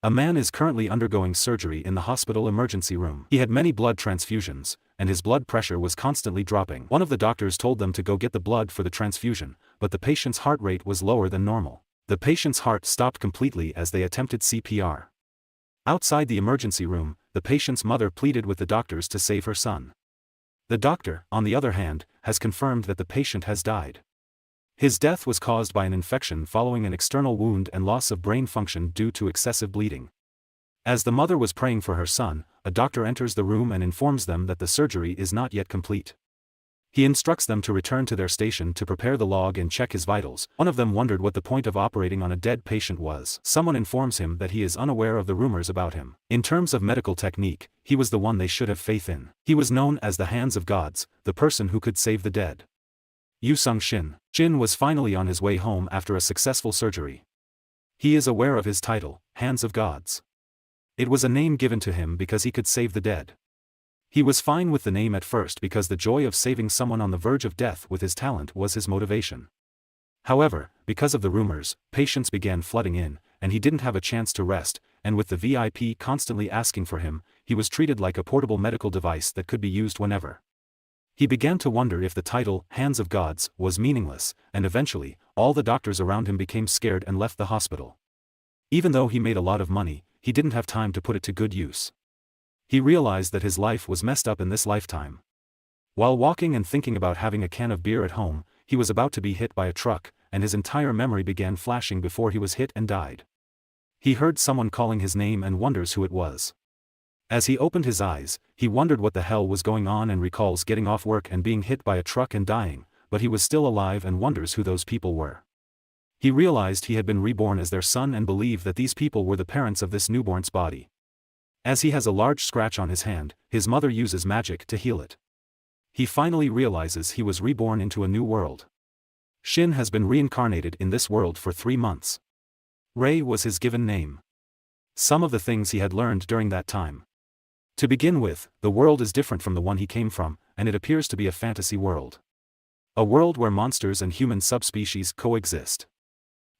A man is currently undergoing surgery in the hospital emergency room. He had many blood transfusions, and his blood pressure was constantly dropping. One of the doctors told them to go get the blood for the transfusion, but the patient's heart rate was lower than normal. The patient's heart stopped completely as they attempted CPR. Outside the emergency room, the patient's mother pleaded with the doctors to save her son. The doctor, on the other hand, has confirmed that the patient has died. His death was caused by an infection following an external wound and loss of brain function due to excessive bleeding. As the mother was praying for her son, a doctor enters the room and informs them that the surgery is not yet complete. He instructs them to return to their station to prepare the log and check his vitals. One of them wondered what the point of operating on a dead patient was. Someone informs him that he is unaware of the rumors about him. In terms of medical technique, he was the one they should have faith in. He was known as the Hands of Gods, the person who could save the dead. Yusung Shin. Shin was finally on his way home after a successful surgery. He is aware of his title, Hands of Gods. It was a name given to him because he could save the dead. He was fine with the name at first because the joy of saving someone on the verge of death with his talent was his motivation. However, because of the rumors, patients began flooding in, and he didn't have a chance to rest, and with the VIP constantly asking for him, he was treated like a portable medical device that could be used whenever. He began to wonder if the title, Hands of Gods, was meaningless, and eventually, all the doctors around him became scared and left the hospital. Even though he made a lot of money, he didn't have time to put it to good use. He realized that his life was messed up in this lifetime. While walking and thinking about having a can of beer at home, he was about to be hit by a truck, and his entire memory began flashing before he was hit and died. He heard someone calling his name and wonders who it was. As he opened his eyes, he wondered what the hell was going on and recalls getting off work and being hit by a truck and dying, but he was still alive and wonders who those people were. He realized he had been reborn as their son and believed that these people were the parents of this newborn's body. As he has a large scratch on his hand, his mother uses magic to heal it. He finally realizes he was reborn into a new world. Shin has been reincarnated in this world for 3 months. Rei was his given name. Some of the things he had learned during that time. To begin with, the world is different from the one he came from, and it appears to be a fantasy world. A world where monsters and human subspecies coexist.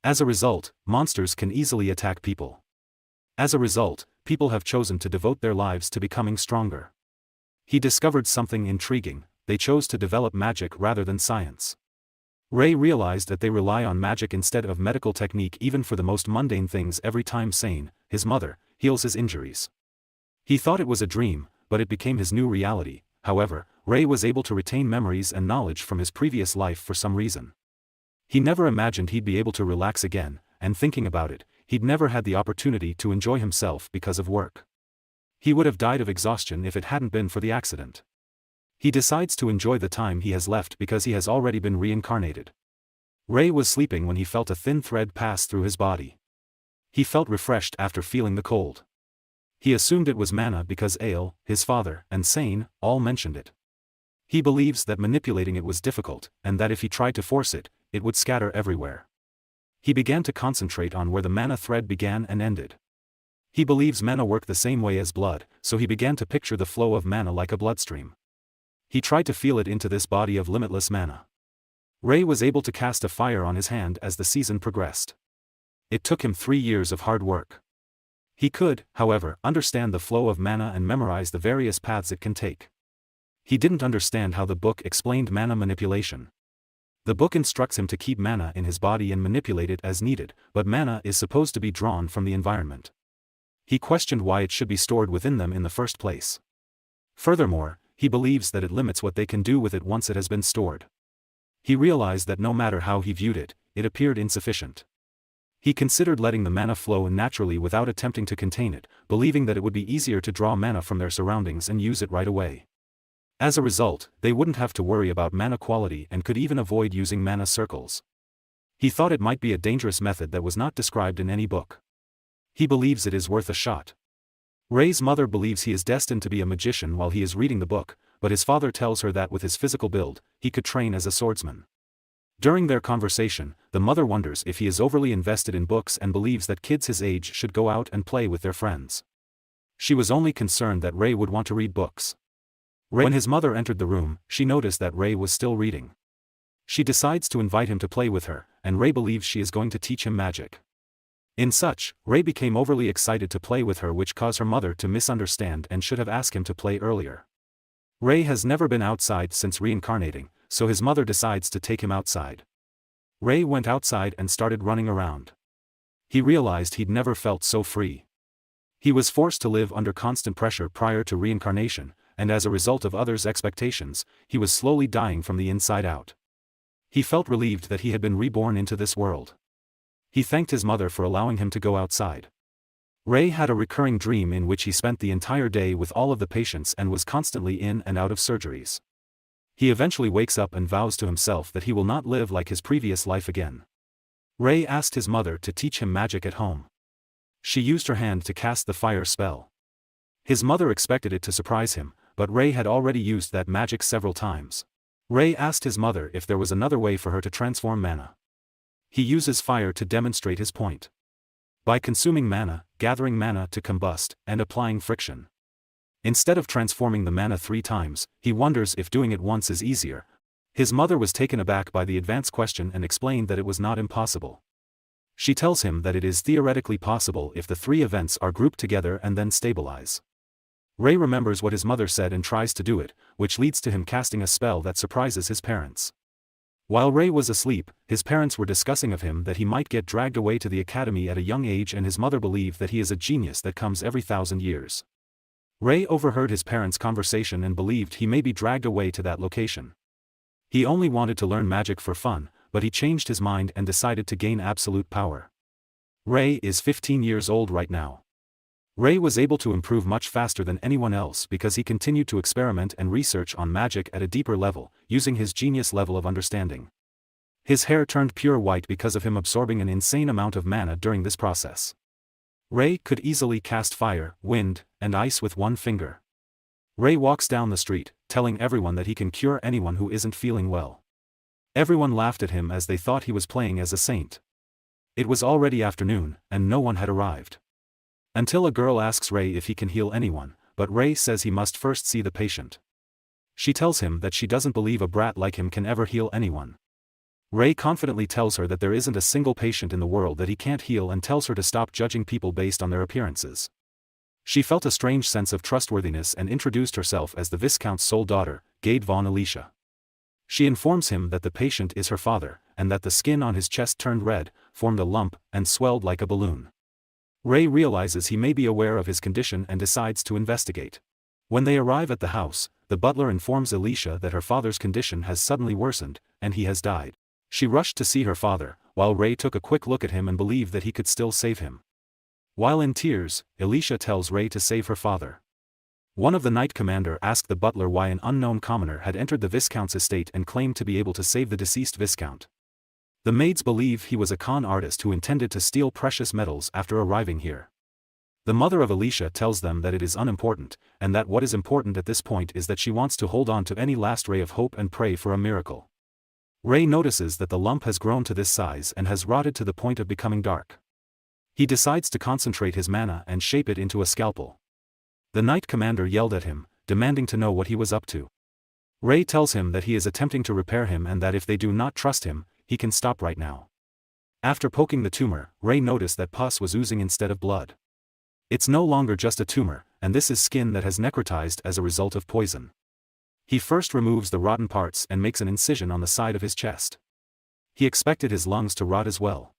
As a result, monsters can easily attack people. As a result, people have chosen to devote their lives to becoming stronger. He discovered something intriguing: they chose to develop magic rather than science. Rei realized that they rely on magic instead of medical technique even for the most mundane things. Every time Sane, his mother, heals his injuries. He thought it was a dream, but it became his new reality. However, Rei was able to retain memories and knowledge from his previous life for some reason. He never imagined he'd be able to relax again, and thinking about it, he'd never had the opportunity to enjoy himself because of work. He would have died of exhaustion if it hadn't been for the accident. He decides to enjoy the time he has left because he has already been reincarnated. Rei was sleeping when he felt a thin thread pass through his body. He felt refreshed after feeling the cold. He assumed it was mana because Ale, his father, and Sane, all mentioned it. He believes that manipulating it was difficult, and that if he tried to force it, it would scatter everywhere. He began to concentrate on where the mana thread began and ended. He believes mana work the same way as blood, so he began to picture the flow of mana like a bloodstream. He tried to feel it into this body of limitless mana. Rei was able to cast a fire on his hand as the season progressed. It took him 3 years of hard work. He could, however, understand the flow of mana and memorize the various paths it can take. He didn't understand how the book explained mana manipulation. The book instructs him to keep mana in his body and manipulate it as needed, but mana is supposed to be drawn from the environment. He questioned why it should be stored within them in the first place. Furthermore, he believes that it limits what they can do with it once it has been stored. He realized that no matter how he viewed it, it appeared insufficient. He considered letting the mana flow naturally without attempting to contain it, believing that it would be easier to draw mana from their surroundings and use it right away. As a result, they wouldn't have to worry about mana quality and could even avoid using mana circles. He thought it might be a dangerous method that was not described in any book. He believes it is worth a shot. Rei's mother believes he is destined to be a magician while he is reading the book, but his father tells her that with his physical build, he could train as a swordsman. During their conversation, the mother wonders if he is overly invested in books and believes that kids his age should go out and play with their friends. She was only concerned that Rei would want to read books. When his mother entered the room, she noticed that Rei was still reading. She decides to invite him to play with her, and Rei believes she is going to teach him magic. In such, Ray became overly excited to play with her, which caused her mother to misunderstand and should have asked him to play earlier. Ray has never been outside since reincarnating, so his mother decides to take him outside. Ray went outside and started running around. He realized he'd never felt so free. He was forced to live under constant pressure prior to reincarnation, and as a result of others' expectations, he was slowly dying from the inside out. He felt relieved that he had been reborn into this world. He thanked his mother for allowing him to go outside. Ray had a recurring dream in which he spent the entire day with all of the patients and was constantly in and out of surgeries. He eventually wakes up and vows to himself that he will not live like his previous life again. Ray asked his mother to teach him magic at home. She used her hand to cast the fire spell. His mother expected it to surprise him, but Ray had already used that magic several times. Ray asked his mother if there was another way for her to transform mana. He uses fire to demonstrate his point. By consuming mana, gathering mana to combust, and applying friction. Instead of transforming the mana 3 times, he wonders if doing it once is easier. His mother was taken aback by the advanced question and explained that it was not impossible. She tells him that it is theoretically possible if the 3 events are grouped together and then stabilize. Ray remembers what his mother said and tries to do it, which leads to him casting a spell that surprises his parents. While Ray was asleep, his parents were discussing of him that he might get dragged away to the academy at a young age, and his mother believed that he is a genius that comes every 1,000 years. Ray overheard his parents' conversation and believed he may be dragged away to that location. He only wanted to learn magic for fun, but he changed his mind and decided to gain absolute power. Ray is 15 years old right now. Ray was able to improve much faster than anyone else because he continued to experiment and research on magic at a deeper level, using his genius level of understanding. His hair turned pure white because of him absorbing an insane amount of mana during this process. Ray could easily cast fire, wind, and ice with one finger. Ray walks down the street, telling everyone that he can cure anyone who isn't feeling well. Everyone laughed at him as they thought he was playing as a saint. It was already afternoon, and no one had arrived. Until a girl asks Ray if he can heal anyone, but Ray says he must first see the patient. She tells him that she doesn't believe a brat like him can ever heal anyone. Ray confidently tells her that there isn't a single patient in the world that he can't heal and tells her to stop judging people based on their appearances. She felt a strange sense of trustworthiness and introduced herself as the Viscount's sole daughter, Gade von Alicia. She informs him that the patient is her father, and that the skin on his chest turned red, formed a lump, and swelled like a balloon. Ray realizes he may be aware of his condition and decides to investigate. When they arrive at the house, the butler informs Alicia that her father's condition has suddenly worsened, and he has died. She rushed to see her father, while Ray took a quick look at him and believed that he could still save him. While in tears, Alicia tells Ray to save her father. One of the Knight Commander asked the butler why an unknown commoner had entered the Viscount's estate and claimed to be able to save the deceased Viscount. The maids believe he was a con artist who intended to steal precious metals after arriving here. The mother of Alicia tells them that it is unimportant, and that what is important at this point is that she wants to hold on to any last ray of hope and pray for a miracle. Ray notices that the lump has grown to this size and has rotted to the point of becoming dark. He decides to concentrate his mana and shape it into a scalpel. The Knight Commander yelled at him, demanding to know what he was up to. Ray tells him that he is attempting to repair him and that if they do not trust him, he can stop right now. After poking the tumor, Ray noticed that pus was oozing instead of blood. It's no longer just a tumor, and this is skin that has necrotized as a result of poison. He first removes the rotten parts and makes an incision on the side of his chest. He expected his lungs to rot as well.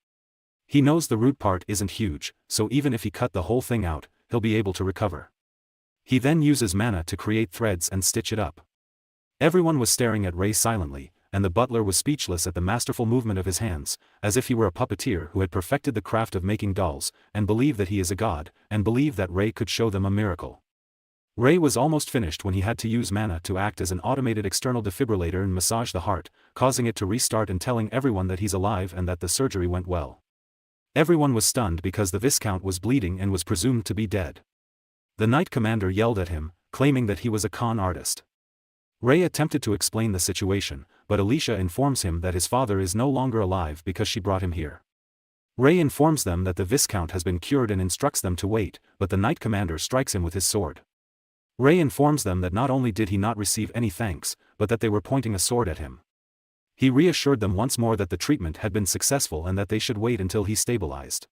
He knows the root part isn't huge, so even if he cut the whole thing out, he'll be able to recover. He then uses mana to create threads and stitch it up. Everyone was staring at Ray silently, and the butler was speechless at the masterful movement of his hands, as if he were a puppeteer who had perfected the craft of making dolls, and believed that he is a god, and believed that Ray could show them a miracle. Ray was almost finished when he had to use mana to act as an automated external defibrillator and massage the heart, causing it to restart and telling everyone that he's alive and that the surgery went well. Everyone was stunned because the Viscount was bleeding and was presumed to be dead. The Knight Commander yelled at him, claiming that he was a con artist. Ray attempted to explain the situation, but Alicia informs him that his father is no longer alive because she brought him here. Ray informs them that the Viscount has been cured and instructs them to wait, but the Knight Commander strikes him with his sword. Ray informs them that not only did he not receive any thanks, but that they were pointing a sword at him. He reassured them once more that the treatment had been successful and that they should wait until he stabilized.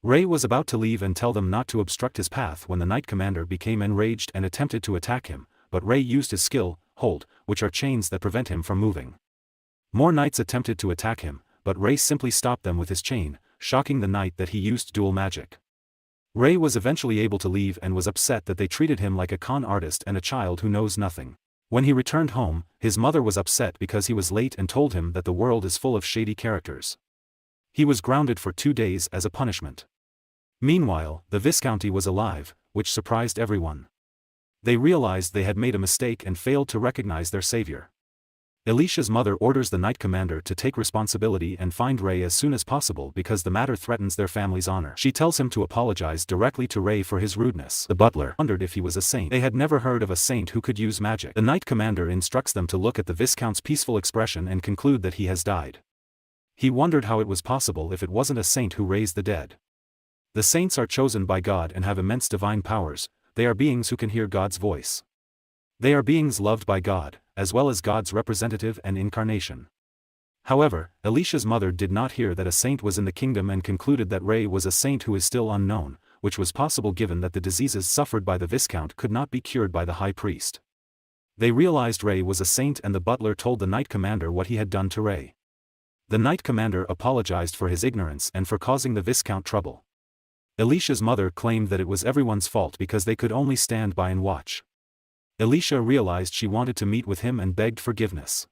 Ray was about to leave and tell them not to obstruct his path when the Knight Commander became enraged and attempted to attack him, but Ray used his skill, hold, which are chains that prevent him from moving. More knights attempted to attack him, but Ray simply stopped them with his chain, shocking the knight that he used dual magic. Ray was eventually able to leave and was upset that they treated him like a con artist and a child who knows nothing. When he returned home, his mother was upset because he was late and told him that the world is full of shady characters. He was grounded for 2 days as a punishment. Meanwhile, the Viscounty was alive, which surprised everyone. They realized they had made a mistake and failed to recognize their savior. Alicia's mother orders the Knight Commander to take responsibility and find Ray as soon as possible because the matter threatens their family's honor. She tells him to apologize directly to Ray for his rudeness. The butler wondered if he was a saint. They had never heard of a saint who could use magic. The Knight Commander instructs them to look at the Viscount's peaceful expression and conclude that he has died. He wondered how it was possible if it wasn't a saint who raised the dead. The saints are chosen by God and have immense divine powers. They are beings who can hear God's voice. They are beings loved by God, as well as God's representative and incarnation. However, Alicia's mother did not hear that a saint was in the kingdom and concluded that Ray was a saint who is still unknown, which was possible given that the diseases suffered by the Viscount could not be cured by the high priest. They realized Ray was a saint and the butler told the Knight Commander what he had done to Ray. The Knight Commander apologized for his ignorance and for causing the Viscount trouble. Alicia's mother claimed that it was everyone's fault because they could only stand by and watch. Alicia realized she wanted to meet with him and begged forgiveness.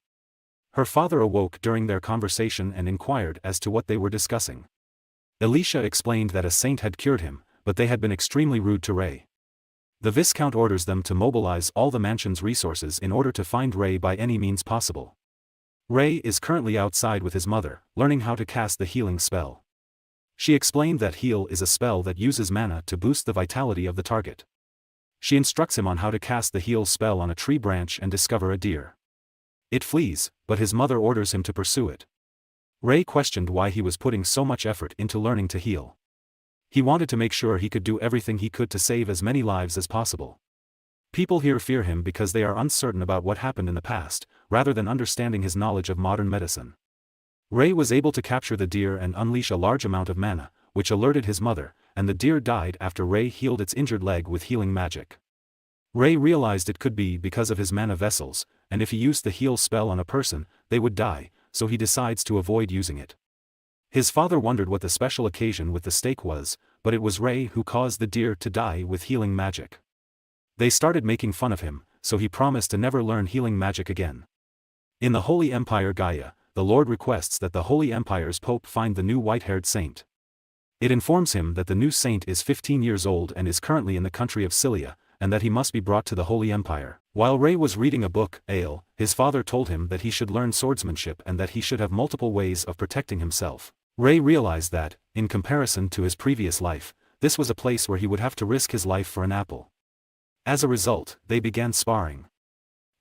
Her father awoke during their conversation and inquired as to what they were discussing. Alicia explained that a saint had cured him, but they had been extremely rude to Ray. The Viscount orders them to mobilize all the mansion's resources in order to find Ray by any means possible. Ray is currently outside with his mother, learning how to cast the healing spell. She explained that heal is a spell that uses mana to boost the vitality of the target. She instructs him on how to cast the heal spell on a tree branch and discover a deer. It flees, but his mother orders him to pursue it. Ray questioned why he was putting so much effort into learning to heal. He wanted to make sure he could do everything he could to save as many lives as possible. People here fear him because they are uncertain about what happened in the past, rather than understanding his knowledge of modern medicine. Ray was able to capture the deer and unleash a large amount of mana, which alerted his mother, and the deer died after Ray healed its injured leg with healing magic. Ray realized it could be because of his mana vessels, and if he used the heal spell on a person, they would die, so he decides to avoid using it. His father wondered what the special occasion with the stake was, but it was Ray who caused the deer to die with healing magic. They started making fun of him, so he promised to never learn healing magic again. In the Holy Empire Gaia, the Lord requests that the Holy Empire's Pope find the new white-haired saint. It informs him that the new saint is 15 years old and is currently in the country of Cilia, and that he must be brought to the Holy Empire. While Ray was reading a book, Ale, his father told him that he should learn swordsmanship and that he should have multiple ways of protecting himself. Ray realized that, in comparison to his previous life, this was a place where he would have to risk his life for an apple. As a result, they began sparring.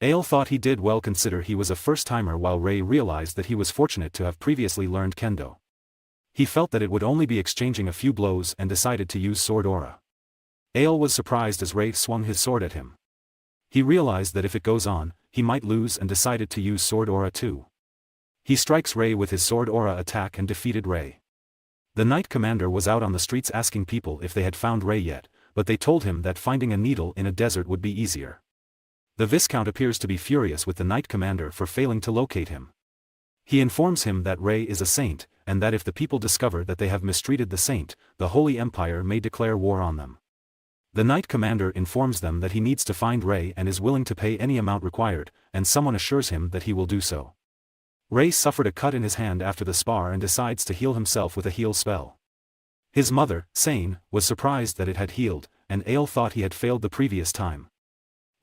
Ale thought he did well considering he was a first-timer while Ray realized that he was fortunate to have previously learned kendo. He felt that it would only be exchanging a few blows and decided to use sword aura. Ale was surprised as Ray swung his sword at him. He realized that if it goes on, he might lose and decided to use sword aura too. He strikes Ray with his sword aura attack and defeated Ray. The Knight Commander was out on the streets asking people if they had found Ray yet, but they told him that finding a needle in a desert would be easier. The Viscount appears to be furious with the Knight Commander for failing to locate him. He informs him that Ray is a saint, and that if the people discover that they have mistreated the saint, the Holy Empire may declare war on them. The Knight Commander informs them that he needs to find Ray and is willing to pay any amount required, and someone assures him that he will do so. Ray suffered a cut in his hand after the spar and decides to heal himself with a heal spell. His mother, Sane, was surprised that it had healed, and Ale thought he had failed the previous time.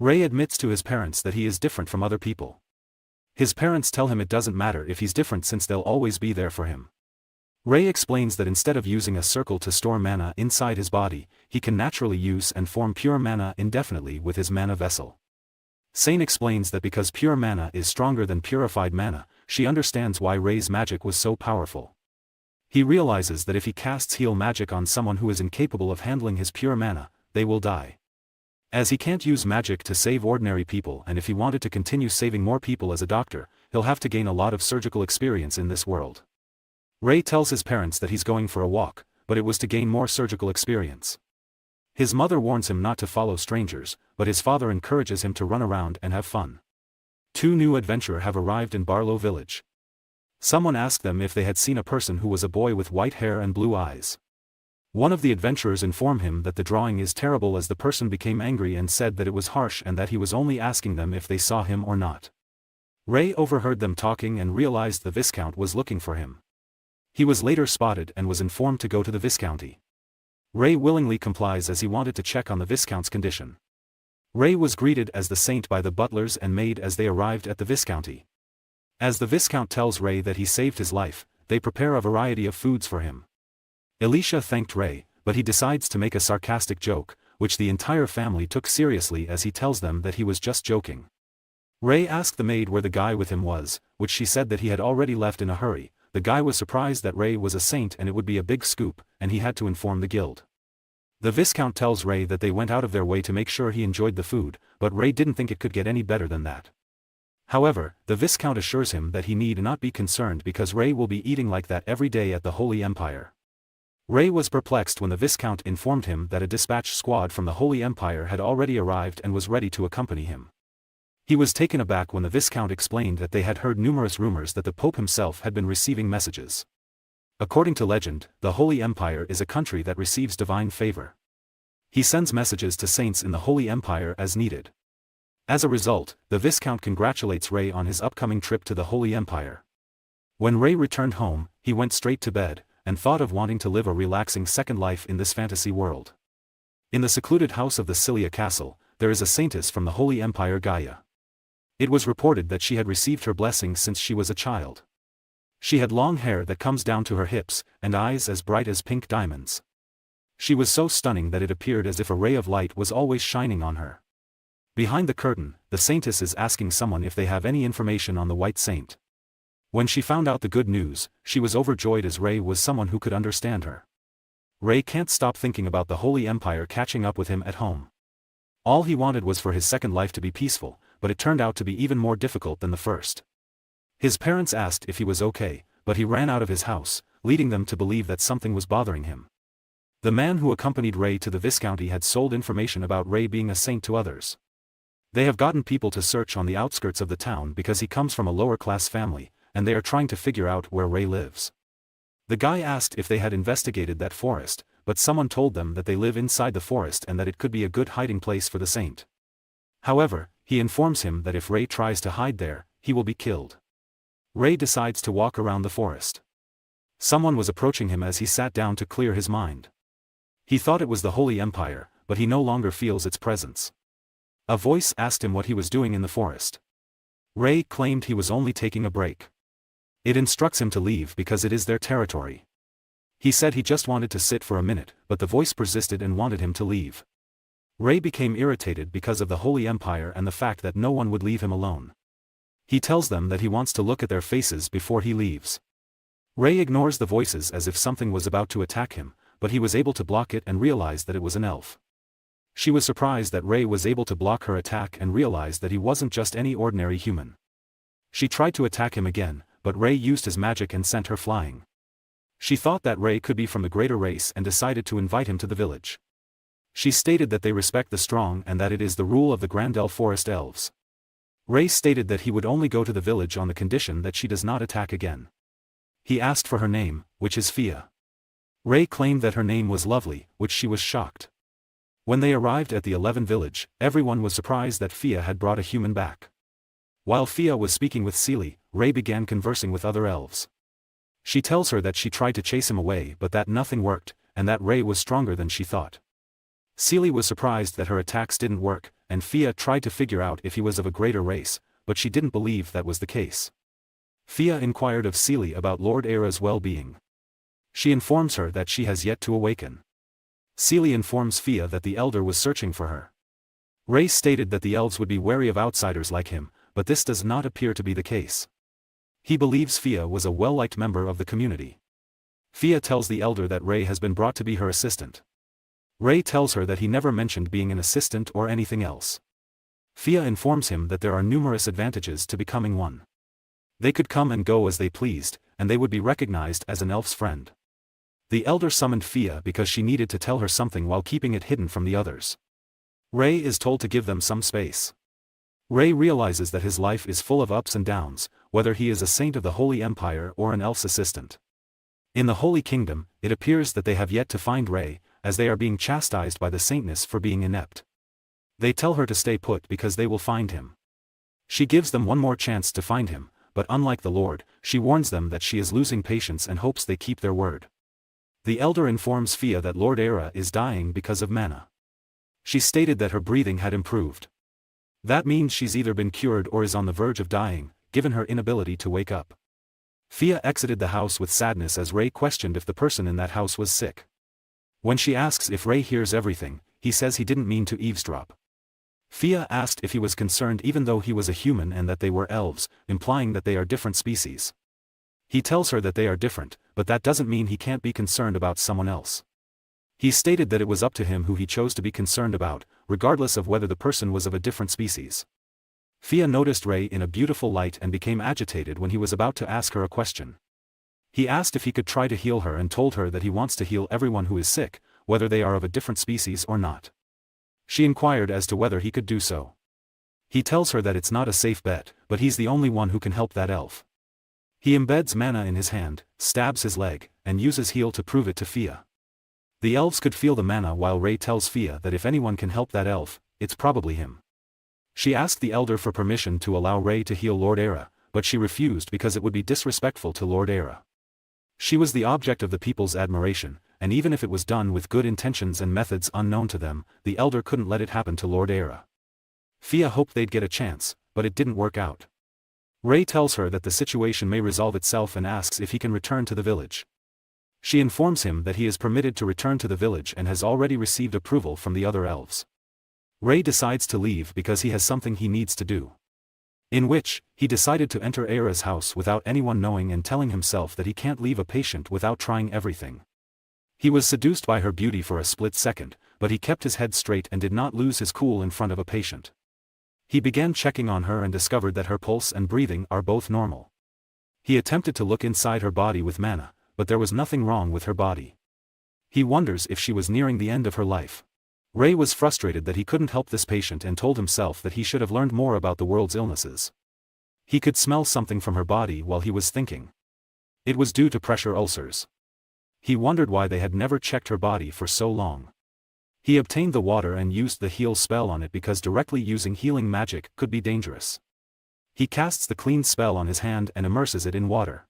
Ray admits to his parents that he is different from other people. His parents tell him it doesn't matter if he's different since they'll always be there for him. Ray explains that instead of using a circle to store mana inside his body, he can naturally use and form pure mana indefinitely with his mana vessel. Sane explains that because pure mana is stronger than purified mana, she understands why Ray's magic was so powerful. He realizes that if he casts heal magic on someone who is incapable of handling his pure mana, they will die. As he can't use magic to save ordinary people, and if he wanted to continue saving more people as a doctor, he'll have to gain a lot of surgical experience in this world. Ray tells his parents that he's going for a walk, but it was to gain more surgical experience. His mother warns him not to follow strangers, but his father encourages him to run around and have fun. Two new adventurers have arrived in Barlow village. Someone asked them if they had seen a person who was a boy with white hair and blue eyes. One of the adventurers informed him that the drawing is terrible, as the person became angry and said that it was harsh and that he was only asking them if they saw him or not. Ray overheard them talking and realized the Viscount was looking for him. He was later spotted and was informed to go to the Viscounty. Ray willingly complies as he wanted to check on the Viscount's condition. Ray was greeted as the saint by the butlers and maid as they arrived at the Viscounty. As the Viscount tells Ray that he saved his life, they prepare a variety of foods for him. Elisha thanked Ray, but he decides to make a sarcastic joke, which the entire family took seriously as he tells them that he was just joking. Ray asked the maid where the guy with him was, which she said that he had already left in a hurry. The guy was surprised that Ray was a saint and it would be a big scoop, and he had to inform the guild. The Viscount tells Ray that they went out of their way to make sure he enjoyed the food, but Ray didn't think it could get any better than that. However, the Viscount assures him that he need not be concerned because Ray will be eating like that every day at the Holy Empire. Ray was perplexed when the Viscount informed him that a dispatch squad from the Holy Empire had already arrived and was ready to accompany him. He was taken aback when the Viscount explained that they had heard numerous rumors that the Pope himself had been receiving messages. According to legend, the Holy Empire is a country that receives divine favor. He sends messages to saints in the Holy Empire as needed. As a result, the Viscount congratulates Ray on his upcoming trip to the Holy Empire. When Ray returned home, he went straight to bed, and thought of wanting to live a relaxing second life in this fantasy world. In the secluded house of the Cilia Castle, there is a saintess from the Holy Empire, Gaia. It was reported that she had received her blessings since she was a child. She had long hair that comes down to her hips, and eyes as bright as pink diamonds. She was so stunning that it appeared as if a ray of light was always shining on her. Behind the curtain, the saintess is asking someone if they have any information on the White Saint. When she found out the good news, she was overjoyed as Ray was someone who could understand her. Ray can't stop thinking about the Holy Empire catching up with him at home. All he wanted was for his second life to be peaceful, but it turned out to be even more difficult than the first. His parents asked if he was okay, but he ran out of his house, leading them to believe that something was bothering him. The man who accompanied Ray to the Viscounty had sold information about Ray being a saint to others. They have gotten people to search on the outskirts of the town because he comes from a lower-class family, and they are trying to figure out where Ray lives. The guy asked if they had investigated that forest, but someone told them that they live inside the forest and that it could be a good hiding place for the saint. However, he informs him that if Ray tries to hide there, he will be killed. Ray decides to walk around the forest. Someone was approaching him as he sat down to clear his mind. He thought it was the Holy Empire, but he no longer feels its presence. A voice asked him what he was doing in the forest. Ray claimed he was only taking a break. It instructs him to leave because it is their territory. He said he just wanted to sit for a minute, but the voice persisted and wanted him to leave. Ray became irritated because of the Holy Empire and the fact that no one would leave him alone. He tells them that he wants to look at their faces before he leaves. Ray ignores the voices as if something was about to attack him, but he was able to block it and realized that it was an elf. She was surprised that Ray was able to block her attack and realized that he wasn't just any ordinary human. She tried to attack him again, but Ray used his magic and sent her flying. She thought that Ray could be from the greater race and decided to invite him to the village. She stated that they respect the strong and that it is the rule of the Grandel Forest Elves. Ray stated that he would only go to the village on the condition that she does not attack again. He asked for her name, which is Fia. Ray claimed that her name was Lovely, which she was shocked. When they arrived at the 11 village, everyone was surprised that Fia had brought a human back. While Fia was speaking with Seely, Ray began conversing with other elves. She tells her that she tried to chase him away but that nothing worked, and that Ray was stronger than she thought. Seely was surprised that her attacks didn't work, and Fia tried to figure out if he was of a greater race, but she didn't believe that was the case. Fia inquired of Seely about Lord Era's well-being. She informs her that she has yet to awaken. Seely informs Fia that the elder was searching for her. Ray stated that the elves would be wary of outsiders like him, but this does not appear to be the case. He believes Fia was a well-liked member of the community. Fia tells the elder that Ray has been brought to be her assistant. Ray tells her that he never mentioned being an assistant or anything else. Fia informs him that there are numerous advantages to becoming one. They could come and go as they pleased, and they would be recognized as an elf's friend. The elder summoned Fia because she needed to tell her something while keeping it hidden from the others. Rei is told to give them some space. Rei realizes that his life is full of ups and downs, whether he is a saint of the Holy Empire or an elf's assistant. In the Holy Kingdom, it appears that they have yet to find Rei, as they are being chastised by the saintess for being inept. They tell her to stay put because they will find him. She gives them one more chance to find him, but unlike the Lord, she warns them that she is losing patience and hopes they keep their word. The elder informs Fia that Lord Era is dying because of mana. She stated that her breathing had improved. That means she's either been cured or is on the verge of dying, given her inability to wake up. Fia exited the house with sadness as Rei questioned if the person in that house was sick. When she asks if Rei hears everything, he says he didn't mean to eavesdrop. Fia asked if he was concerned even though he was a human and that they were elves, implying that they are different species. He tells her that they are different, but that doesn't mean he can't be concerned about someone else. He stated that it was up to him who he chose to be concerned about, regardless of whether the person was of a different species. Fia noticed Rei in a beautiful light and became agitated when he was about to ask her a question. He asked if he could try to heal her and told her that he wants to heal everyone who is sick, whether they are of a different species or not. She inquired as to whether he could do so. He tells her that it's not a safe bet, but he's the only one who can help that elf. He embeds mana in his hand, stabs his leg, and uses heal to prove it to Fia. The elves could feel the mana while Rei tells Fia that if anyone can help that elf, it's probably him. She asked the elder for permission to allow Rei to heal Lord Era, but she refused because it would be disrespectful to Lord Era. She was the object of the people's admiration, and even if it was done with good intentions and methods unknown to them, the elder couldn't let it happen to Lord Era. Fia hoped they'd get a chance, but it didn't work out. Rei tells her that the situation may resolve itself and asks if he can return to the village. She informs him that he is permitted to return to the village and has already received approval from the other elves. Rei decides to leave because he has something he needs to do. In which, he decided to enter Era's house without anyone knowing and telling himself that he can't leave a patient without trying everything. He was seduced by her beauty for a split second, but he kept his head straight and did not lose his cool in front of a patient. He began checking on her and discovered that her pulse and breathing are both normal. He attempted to look inside her body with mana, but there was nothing wrong with her body. He wonders if she was nearing the end of her life. Rei was frustrated that he couldn't help this patient and told himself that he should have learned more about the world's illnesses. He could smell something from her body while he was thinking. It was due to pressure ulcers. He wondered why they had never checked her body for so long. He obtained the water and used the heal spell on it because directly using healing magic could be dangerous. He casts the clean spell on his hand and immerses it in water.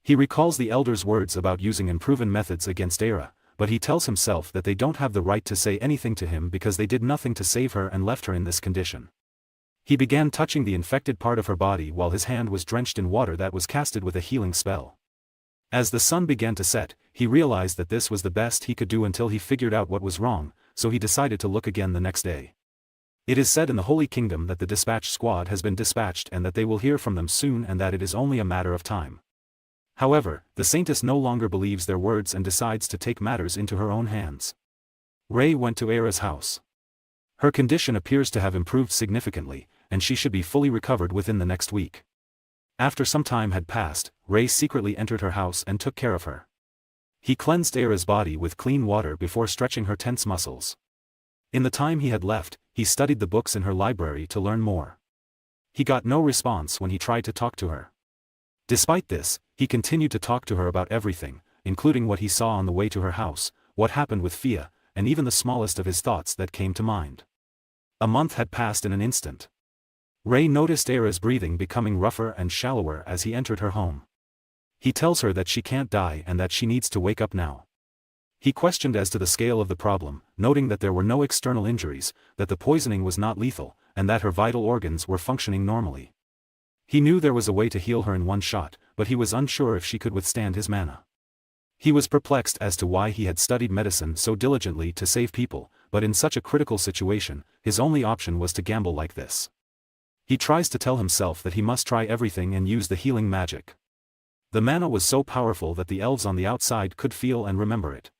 He recalls the elder's words about using unproven methods against Era, but he tells himself that they don't have the right to say anything to him because they did nothing to save her and left her in this condition. He began touching the infected part of her body while his hand was drenched in water that was casted with a healing spell. As the sun began to set, he realized that this was the best he could do until he figured out what was wrong, so he decided to look again the next day. It is said in the Holy Kingdom that the dispatch squad has been dispatched and that they will hear from them soon and that it is only a matter of time. However, the saintess no longer believes their words and decides to take matters into her own hands. Rei went to Era's house. Her condition appears to have improved significantly, and she should be fully recovered within the next week. After some time had passed, Rei secretly entered her house and took care of her. He cleansed Era's body with clean water before stretching her tense muscles. In the time he had left, he studied the books in her library to learn more. He got no response when he tried to talk to her. Despite this, he continued to talk to her about everything, including what he saw on the way to her house, what happened with Fia, and even the smallest of his thoughts that came to mind. A month had passed in an instant. Rei noticed Era's breathing becoming rougher and shallower as he entered her home. He tells her that she can't die and that she needs to wake up now. He questioned as to the scale of the problem, noting that there were no external injuries, that the poisoning was not lethal, and that her vital organs were functioning normally. He knew there was a way to heal her in one shot, but he was unsure if she could withstand his mana. He was perplexed as to why he had studied medicine so diligently to save people, but in such a critical situation, his only option was to gamble like this. He tries to tell himself that he must try everything and use the healing magic. The mana was so powerful that the elves on the outside could feel and remember it.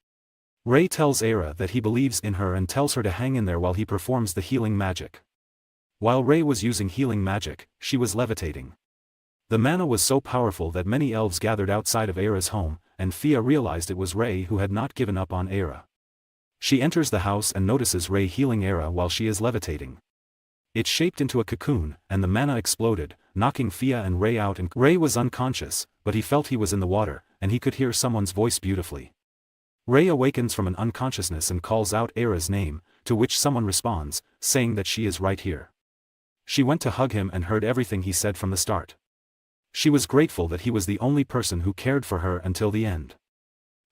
Rei tells Era that he believes in her and tells her to hang in there while he performs the healing magic. While Rei was using healing magic, she was levitating. The mana was so powerful that many elves gathered outside of Era's home, and Fia realized it was Rei who had not given up on Era. She enters the house and notices Rei healing Era while she is levitating. It shaped into a cocoon, and the mana exploded, knocking Fia and Rei out, and Rei was unconscious, but he felt he was in the water, and he could hear someone's voice beautifully. Rei awakens from an unconsciousness and calls out Era's name, to which someone responds, saying that she is right here. She went to hug him and heard everything he said from the start. She was grateful that he was the only person who cared for her until the end.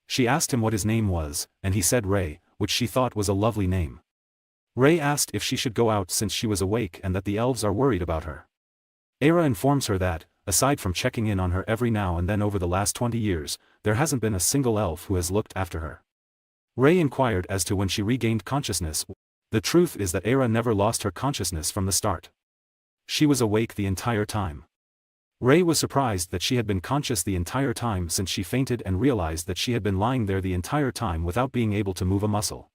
She asked him what his name was, and he said Rei, which she thought was a lovely name. Rei asked if she should go out since she was awake and that the elves are worried about her. Era informs her that, aside from checking in on her every now and then over the last 20 years, there hasn't been a single elf who has looked after her. Rei inquired as to when she regained consciousness. The truth is that Era never lost her consciousness from the start. She was awake the entire time. Rei was surprised that she had been conscious the entire time since she fainted and realized that she had been lying there the entire time without being able to move a muscle.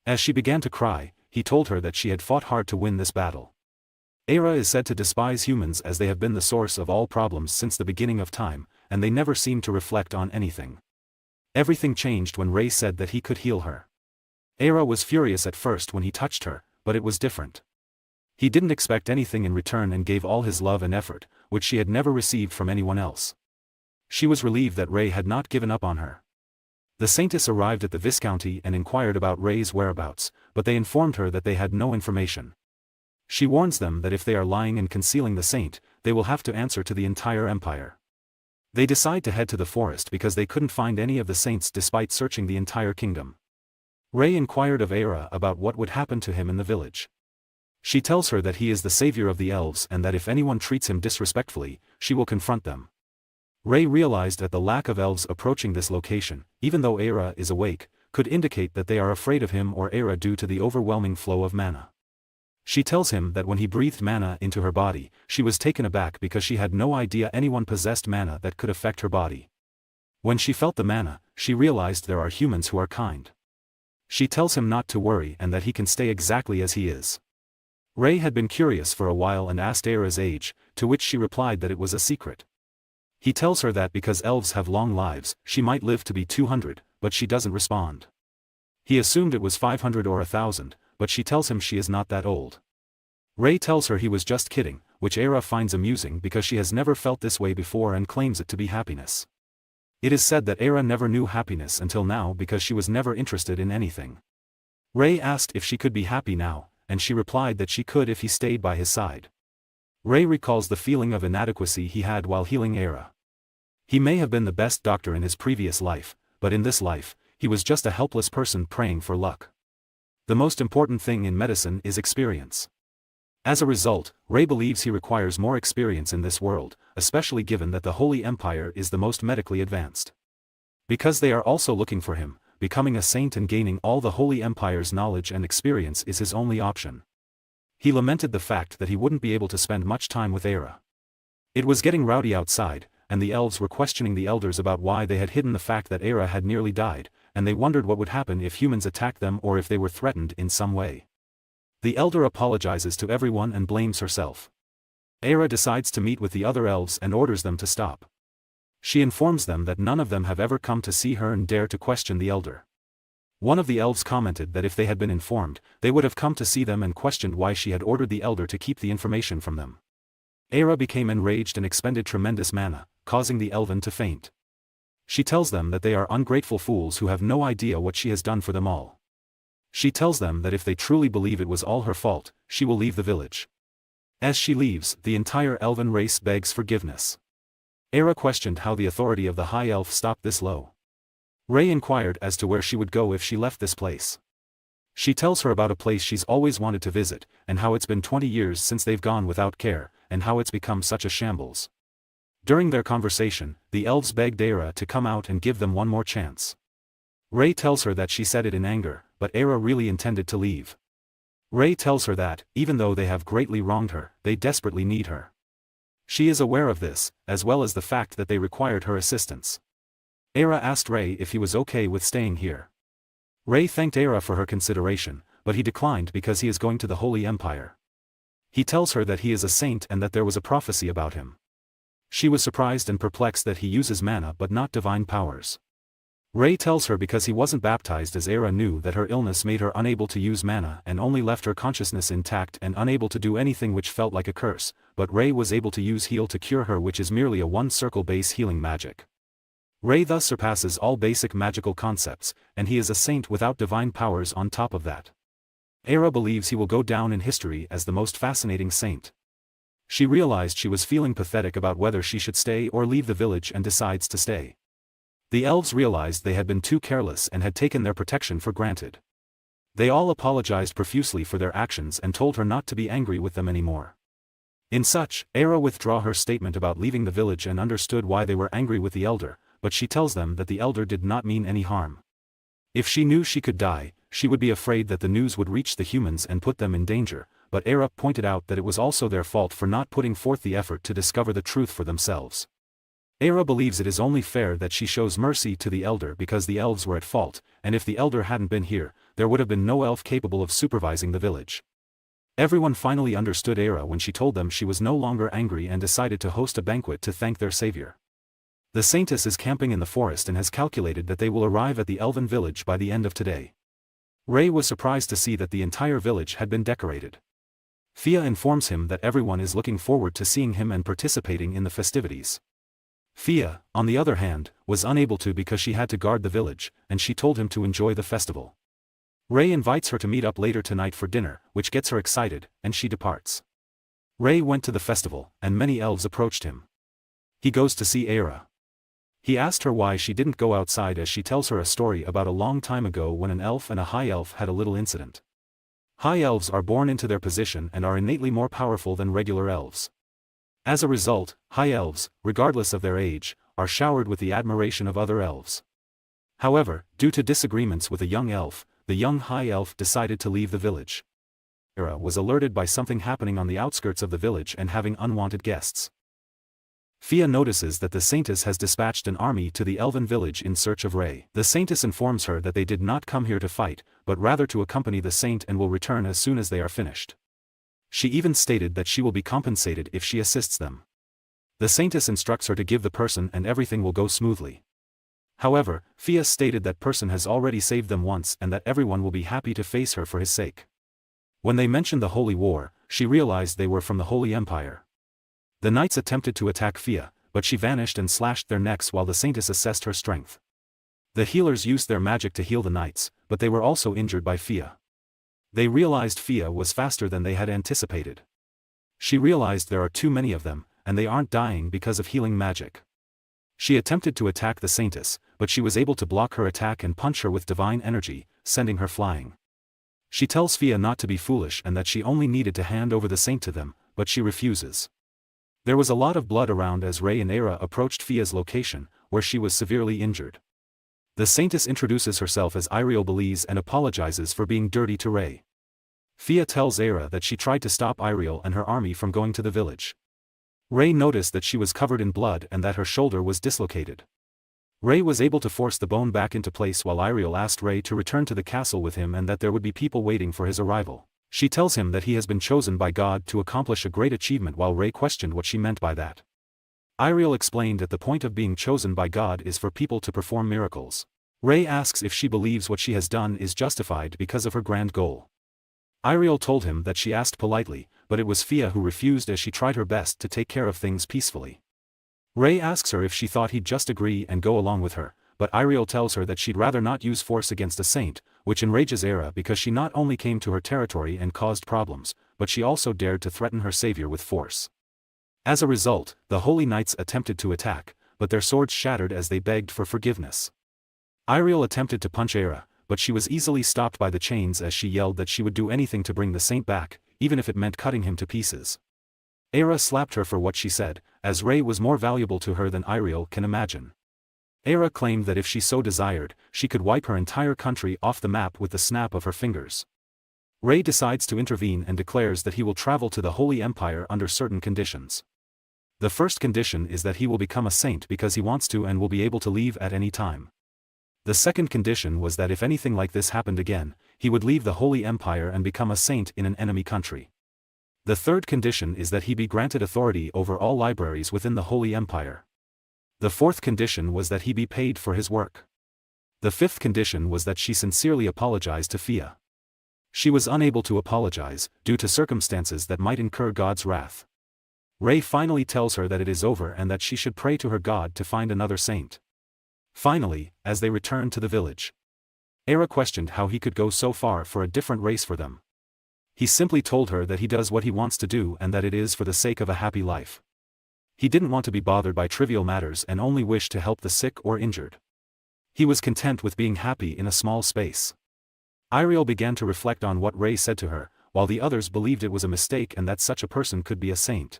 As she began to cry, he told her that she had fought hard to win this battle. Era is said to despise humans as they have been the source of all problems since the beginning of time, and they never seem to reflect on anything. Everything changed when Rei said that he could heal her. Era was furious at first when he touched her, but it was different. He didn't expect anything in return and gave all his love and effort, which she had never received from anyone else. She was relieved that Rei had not given up on her. The Saintess arrived at the Viscounty and inquired about Rei's whereabouts, but they informed her that they had no information. She warns them that if they are lying and concealing the saint, they will have to answer to the entire empire. They decide to head to the forest because they couldn't find any of the saints despite searching the entire kingdom. Rei inquired of Era about what would happen to him in the village. She tells her that he is the savior of the elves and that if anyone treats him disrespectfully, she will confront them. Rei realized that the lack of elves approaching this location, even though Era is awake, could indicate that they are afraid of him or Era due to the overwhelming flow of mana. She tells him that when he breathed mana into her body, she was taken aback because she had no idea anyone possessed mana that could affect her body. When she felt the mana, she realized there are humans who are kind. She tells him not to worry and that he can stay exactly as he is. Rei had been curious for a while and asked Era's age, to which she replied that it was a secret. He tells her that because elves have long lives, she might live to be 200, but she doesn't respond. He assumed it was 500 or 1,000, but she tells him she is not that old. Rei tells her he was just kidding, which Era finds amusing because she has never felt this way before and claims it to be happiness. It is said that Era never knew happiness until now because she was never interested in anything. Rei asked if she could be happy now, and she replied that she could if he stayed by his side. Rei recalls the feeling of inadequacy he had while healing Era. He may have been the best doctor in his previous life, but in this life, he was just a helpless person praying for luck. The most important thing in medicine is experience. As a result, Rei believes he requires more experience in this world, especially given that the Holy Empire is the most medically advanced. Because they are also looking for him, becoming a saint and gaining all the Holy Empire's knowledge and experience is his only option. He lamented the fact that he wouldn't be able to spend much time with Era. It was getting rowdy outside, and the elves were questioning the elders about why they had hidden the fact that Era had nearly died, and they wondered what would happen if humans attacked them or if they were threatened in some way. The elder apologizes to everyone and blames herself. Era decides to meet with the other elves and orders them to stop. She informs them that none of them have ever come to see her and dare to question the elder. One of the elves commented that if they had been informed, they would have come to see them and questioned why she had ordered the elder to keep the information from them. Era became enraged and expended tremendous mana, causing the elven to faint. She tells them that they are ungrateful fools who have no idea what she has done for them all. She tells them that if they truly believe it was all her fault, she will leave the village. As she leaves, the entire elven race begs forgiveness. Era questioned how the authority of the High Elf stopped this low. Rei inquired as to where she would go if she left this place. She tells her about a place she's always wanted to visit, and how it's been 20 years since they've gone without care, and how it's become such a shambles. During their conversation, the elves begged Era to come out and give them one more chance. Rei tells her that she said it in anger, but Era really intended to leave. Rei tells her that, even though they have greatly wronged her, they desperately need her. She is aware of this, as well as the fact that they required her assistance. Era asked Rei if he was okay with staying here. Rei thanked Era for her consideration, but he declined because he is going to the Holy Empire. He tells her that he is a saint and that there was a prophecy about him. She was surprised and perplexed that he uses mana but not divine powers. Rei tells her because he wasn't baptized, as Era knew that her illness made her unable to use mana and only left her consciousness intact and unable to do anything, which felt like a curse, but Rei was able to use heal to cure her, which is merely a one-circle base healing magic. Rei thus surpasses all basic magical concepts, and he is a saint without divine powers on top of that. Era believes he will go down in history as the most fascinating saint. She realized she was feeling pathetic about whether she should stay or leave the village and decides to stay. The elves realized they had been too careless and had taken their protection for granted. They all apologized profusely for their actions and told her not to be angry with them anymore. In such, Era withdrew her statement about leaving the village and understood why they were angry with the elder, but she tells them that the elder did not mean any harm. If she knew she could die, she would be afraid that the news would reach the humans and put them in danger, but Era pointed out that it was also their fault for not putting forth the effort to discover the truth for themselves. Era believes it is only fair that she shows mercy to the elder because the elves were at fault, and if the elder hadn't been here, there would have been no elf capable of supervising the village. Everyone finally understood Era when she told them she was no longer angry and decided to host a banquet to thank their savior. The saintess is camping in the forest and has calculated that they will arrive at the elven village by the end of today. Rei was surprised to see that the entire village had been decorated. Fia informs him that everyone is looking forward to seeing him and participating in the festivities. Fia, on the other hand, was unable to because she had to guard the village, and she told him to enjoy the festival. Rei invites her to meet up later tonight for dinner, which gets her excited, and she departs. Rei went to the festival, and many elves approached him. He goes to see Era. He asked her why she didn't go outside, as she tells her a story about a long time ago when an elf and a high elf had a little incident. High elves are born into their position and are innately more powerful than regular elves. As a result, high elves, regardless of their age, are showered with the admiration of other elves. However, due to disagreements with a young elf, the young high elf decided to leave the village. Era was alerted by something happening on the outskirts of the village and having unwanted guests. Fia notices that the saintess has dispatched an army to the elven village in search of Rei. The saintess informs her that they did not come here to fight, but rather to accompany the saint and will return as soon as they are finished. She even stated that she will be compensated if she assists them. The saintess instructs her to give the person and everything will go smoothly. However, Fia stated that person has already saved them once and that everyone will be happy to face her for his sake. When they mentioned the Holy War, she realized they were from the Holy Empire. The knights attempted to attack Fia, but she vanished and slashed their necks while the saintess assessed her strength. The healers used their magic to heal the knights, but they were also injured by Fia. They realized Fia was faster than they had anticipated. She realized there are too many of them, and they aren't dying because of healing magic. She attempted to attack the saintess, but she was able to block her attack and punch her with divine energy, sending her flying. She tells Fia not to be foolish and that she only needed to hand over the saint to them, but she refuses. There was a lot of blood around as Rei and Era approached Fia's location, where she was severely injured. The saintess introduces herself as Iriel Belize and apologizes for being dirty to Rei. Fia tells Era that she tried to stop Iriel and her army from going to the village. Rei noticed that she was covered in blood and that her shoulder was dislocated. Rei was able to force the bone back into place while Iriel asked Rei to return to the castle with him and that there would be people waiting for his arrival. She tells him that he has been chosen by God to accomplish a great achievement while Rei questioned what she meant by that. Iriel explained that the point of being chosen by God is for people to perform miracles. Rei asks if she believes what she has done is justified because of her grand goal. Iriel told him that she asked politely, but it was Fia who refused as she tried her best to take care of things peacefully. Rei asks her if she thought he'd just agree and go along with her, but Iriel tells her that she'd rather not use force against a saint, which enrages Era because she not only came to her territory and caused problems, but she also dared to threaten her savior with force. As a result, the Holy Knights attempted to attack, but their swords shattered as they begged for forgiveness. Iriel attempted to punch Era, but she was easily stopped by the chains as she yelled that she would do anything to bring the saint back, even if it meant cutting him to pieces. Era slapped her for what she said, as Rei was more valuable to her than Iriel can imagine. Era claimed that if she so desired, she could wipe her entire country off the map with the snap of her fingers. Rei decides to intervene and declares that he will travel to the Holy Empire under certain conditions. The first condition is that he will become a saint because he wants to and will be able to leave at any time. The second condition was that if anything like this happened again, he would leave the Holy Empire and become a saint in an enemy country. The third condition is that he be granted authority over all libraries within the Holy Empire. The fourth condition was that he be paid for his work. The fifth condition was that she sincerely apologize to Fia. She was unable to apologize, due to circumstances that might incur God's wrath. Rei finally tells her that it is over and that she should pray to her God to find another saint. Finally, as they return to the village, Era questioned how he could go so far for a different race for them. He simply told her that he does what he wants to do and that it is for the sake of a happy life. He didn't want to be bothered by trivial matters and only wished to help the sick or injured. He was content with being happy in a small space. Iriel began to reflect on what Rei said to her, while the others believed it was a mistake and that such a person could be a saint.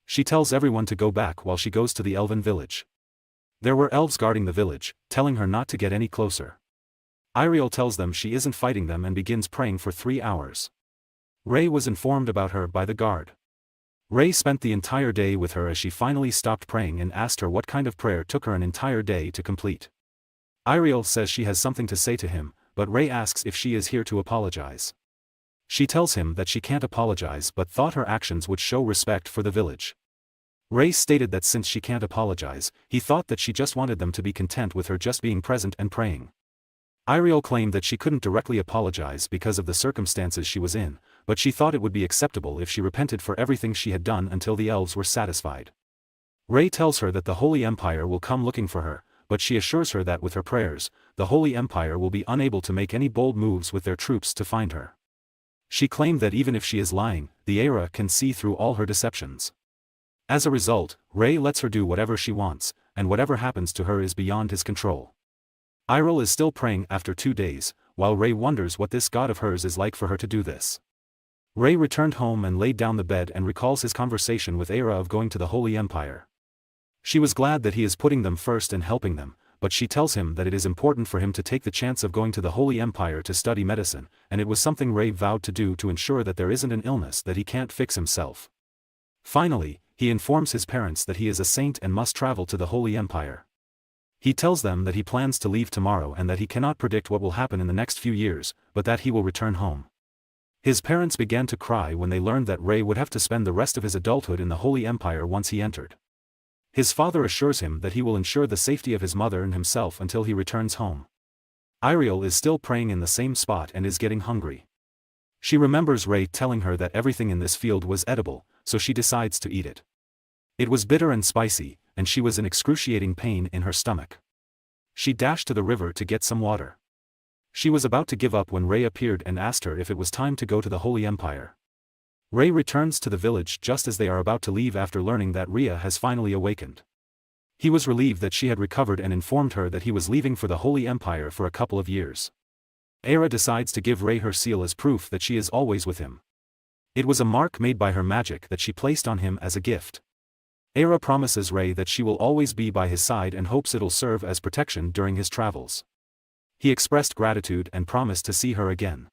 She tells everyone to go back while she goes to the elven village. There were elves guarding the village, telling her not to get any closer. Iriel tells them she isn't fighting them and begins praying for 3 hours. Rei was informed about her by the guard. Rei spent the entire day with her as she finally stopped praying and asked her what kind of prayer took her an entire day to complete. Iriel says she has something to say to him, but Rei asks if she is here to apologize. She tells him that she can't apologize but thought her actions would show respect for the village. Rei stated that since she can't apologize, he thought that she just wanted them to be content with her just being present and praying. Iriel claimed that she couldn't directly apologize because of the circumstances she was in, but she thought it would be acceptable if she repented for everything she had done until the elves were satisfied. Rei tells her that the Holy Empire will come looking for her, but she assures her that with her prayers, the Holy Empire will be unable to make any bold moves with their troops to find her. She claimed that even if she is lying, the Era can see through all her deceptions. As a result, Rei lets her do whatever she wants, and whatever happens to her is beyond his control. Iriel is still praying after 2 days, while Rei wonders what this god of hers is like for her to do this. Rei returned home and laid down the bed and recalls his conversation with Era of going to the Holy Empire. She was glad that he is putting them first and helping them, but she tells him that it is important for him to take the chance of going to the Holy Empire to study medicine, and it was something Rei vowed to do to ensure that there isn't an illness that he can't fix himself. Finally, he informs his parents that he is a saint and must travel to the Holy Empire. He tells them that he plans to leave tomorrow and that he cannot predict what will happen in the next few years, but that he will return home. His parents began to cry when they learned that Rei would have to spend the rest of his adulthood in the Holy Empire once he entered. His father assures him that he will ensure the safety of his mother and himself until he returns home. Iriel is still praying in the same spot and is getting hungry. She remembers Rei telling her that everything in this field was edible, so she decides to eat it. It was bitter and spicy, and she was in excruciating pain in her stomach. She dashed to the river to get some water. She was about to give up when Rei appeared and asked her if it was time to go to the Holy Empire. Rei returns to the village just as they are about to leave after learning that Ria has finally awakened. He was relieved that she had recovered and informed her that he was leaving for the Holy Empire for a couple of years. Era decides to give Rei her seal as proof that she is always with him. It was a mark made by her magic that she placed on him as a gift. Era promises Rei that she will always be by his side and hopes it'll serve as protection during his travels. He expressed gratitude and promised to see her again.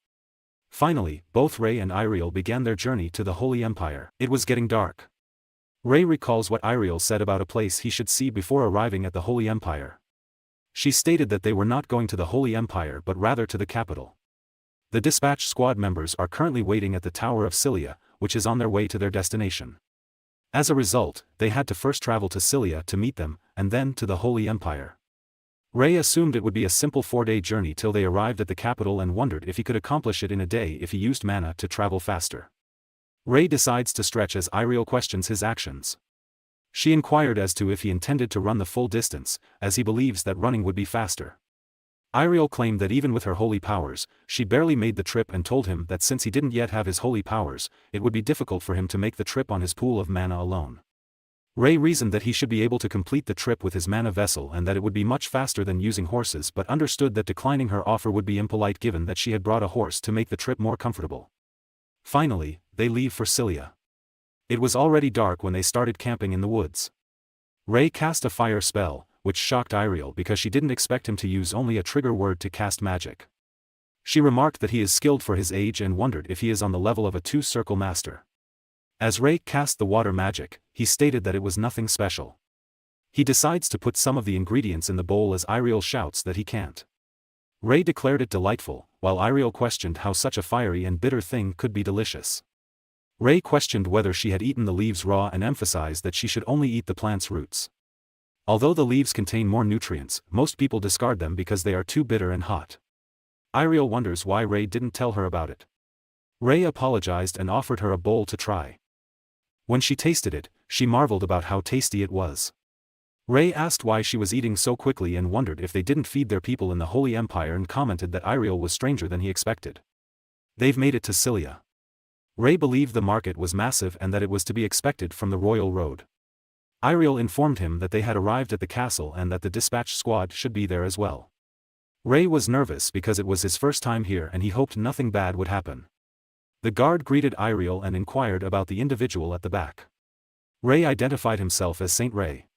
Finally, both Rei and Iriel began their journey to the Holy Empire. It was getting dark. Rei recalls what Iriel said about a place he should see before arriving at the Holy Empire. She stated that they were not going to the Holy Empire but rather to the capital. The dispatch squad members are currently waiting at the Tower of Cilia, which is on their way to their destination. As a result, they had to first travel to Cilia to meet them, and then to the Holy Empire. Rei assumed it would be a simple 4-day journey till they arrived at the capital and wondered if he could accomplish it in a day if he used mana to travel faster. Rei decides to stretch as Iriel questions his actions. She inquired as to if he intended to run the full distance, as he believes that running would be faster. Iriel claimed that even with her holy powers, she barely made the trip and told him that since he didn't yet have his holy powers, it would be difficult for him to make the trip on his pool of mana alone. Rei reasoned that he should be able to complete the trip with his mana vessel and that it would be much faster than using horses, but understood that declining her offer would be impolite given that she had brought a horse to make the trip more comfortable. Finally, they leave for Cilia. It was already dark when they started camping in the woods. Rei cast a fire spell, which shocked Iriel because she didn't expect him to use only a trigger word to cast magic. She remarked that he is skilled for his age and wondered if he is on the level of a 2-circle master. As Rei cast the water magic, he stated that it was nothing special. He decides to put some of the ingredients in the bowl as Iriel shouts that he can't. Rei declared it delightful, while Iriel questioned how such a fiery and bitter thing could be delicious. Ray questioned whether she had eaten the leaves raw and emphasized that she should only eat the plant's roots. Although the leaves contain more nutrients, most people discard them because they are too bitter and hot. Ariel wonders why Ray didn't tell her about it. Ray apologized and offered her a bowl to try. When she tasted it, she marveled about how tasty it was. Ray asked why she was eating so quickly and wondered if they didn't feed their people in the Holy Empire and commented that Ariel was stranger than he expected. They've made it to Cilia. Ray believed the market was massive and that it was to be expected from the royal road. Ariel informed him that they had arrived at the castle and that the dispatch squad should be there as well. Ray was nervous because it was his first time here and he hoped nothing bad would happen. The guard greeted Ariel and inquired about the individual at the back. Ray identified himself as Saint Ray.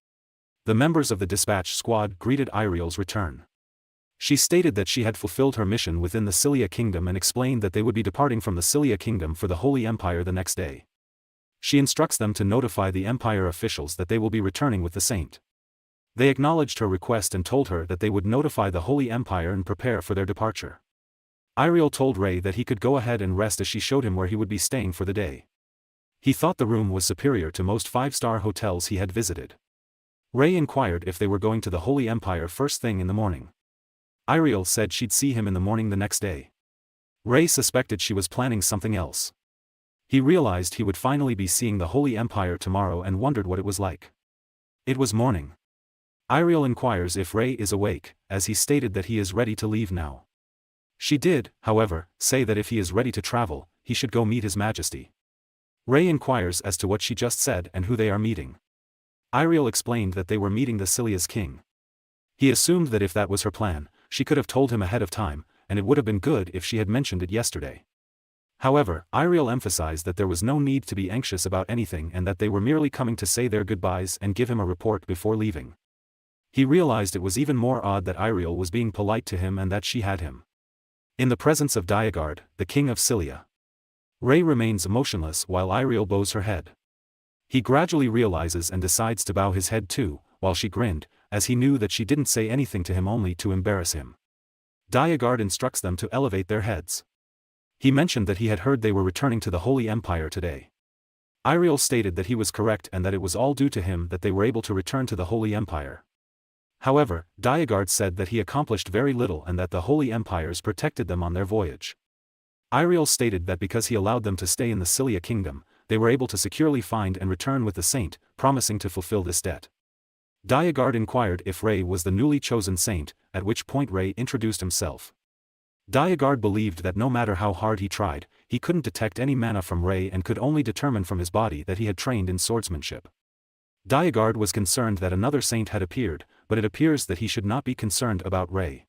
The members of the dispatch squad greeted Ariel's return. She stated that she had fulfilled her mission within the Cilia Kingdom and explained that they would be departing from the Cilia Kingdom for the Holy Empire the next day. She instructs them to notify the Empire officials that they will be returning with the saint. They acknowledged her request and told her that they would notify the Holy Empire and prepare for their departure. Ariel told Ray that he could go ahead and rest as she showed him where he would be staying for the day. He thought the room was superior to most five-star hotels he had visited. Ray inquired if they were going to the Holy Empire first thing in the morning. Ariel said she'd see him in the morning the next day. Ray suspected she was planning something else. He realized he would finally be seeing the Holy Empire tomorrow and wondered what it was like. It was morning. Ariel inquires if Ray is awake, as he stated that he is ready to leave now. She did, however, say that if he is ready to travel, he should go meet His Majesty. Ray inquires as to what she just said and who they are meeting. Ariel explained that they were meeting the Cilia's king. He assumed that if that was her plan, she could have told him ahead of time, and it would have been good if she had mentioned it yesterday. However, Ariel emphasized that there was no need to be anxious about anything and that they were merely coming to say their goodbyes and give him a report before leaving. He realized it was even more odd that Ariel was being polite to him and that she had him. In the presence of Diagard, the king of Cilia. Ray remains motionless while Ariel bows her head. He gradually realizes and decides to bow his head too, while she grinned, as he knew that she didn't say anything to him only to embarrass him. Diagard instructs them to elevate their heads. He mentioned that he had heard they were returning to the Holy Empire today. Ariel stated that he was correct and that it was all due to him that they were able to return to the Holy Empire. However, Diagard said that he accomplished very little and that the Holy Empires protected them on their voyage. Ariel stated that because he allowed them to stay in the Cilia Kingdom, they were able to securely find and return with the saint, promising to fulfill this debt. Diagard inquired if Ray was the newly chosen saint, at which point Ray introduced himself. Diagard believed that no matter how hard he tried, he couldn't detect any mana from Ray and could only determine from his body that he had trained in swordsmanship. Diagard was concerned that another saint had appeared, but it appears that he should not be concerned about Ray.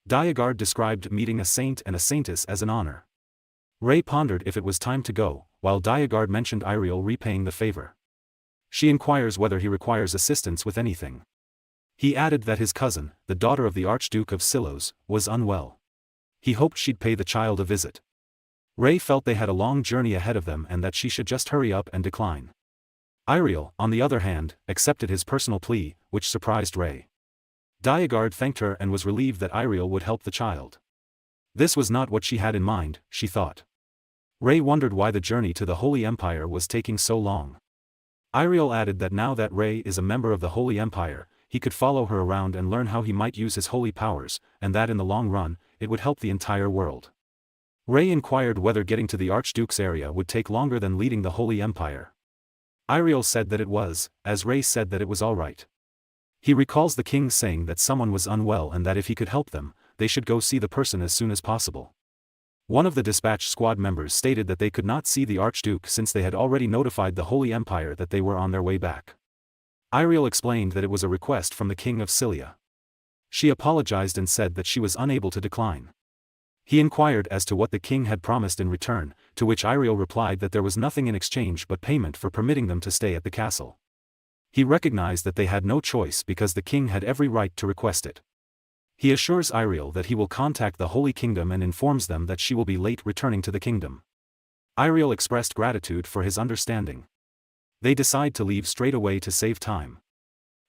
Diagard described meeting a saint and a saintess as an honor. Ray pondered if it was time to go, while Diagard mentioned Ariel repaying the favor. She inquires whether he requires assistance with anything. He added that his cousin, the daughter of the Archduke of Silos, was unwell. He hoped she'd pay the child a visit. Ray felt they had a long journey ahead of them and that she should just hurry up and decline. Ariel, on the other hand, accepted his personal plea, which surprised Ray. Diagard thanked her and was relieved that Ariel would help the child. This was not what she had in mind, she thought. Ray wondered why the journey to the Holy Empire was taking so long. Ariel added that now that Ray is a member of the Holy Empire, he could follow her around and learn how he might use his holy powers, and that in the long run, it would help the entire world. Ray inquired whether getting to the Archduke's area would take longer than leading the Holy Empire. Ariel said that it was, as Ray said that it was all right. He recalls the king saying that someone was unwell and that if he could help them, they should go see the person as soon as possible. One of the dispatch squad members stated that they could not see the Archduke since they had already notified the Holy Empire that they were on their way back. Ariel explained that it was a request from the king of Cilia. She apologized and said that she was unable to decline. He inquired as to what the king had promised in return, to which Ariel replied that there was nothing in exchange but payment for permitting them to stay at the castle. He recognized that they had no choice because the king had every right to request it. He assures Ariel that he will contact the Holy Kingdom and informs them that she will be late returning to the kingdom. Ariel expressed gratitude for his understanding. They decide to leave straight away to save time.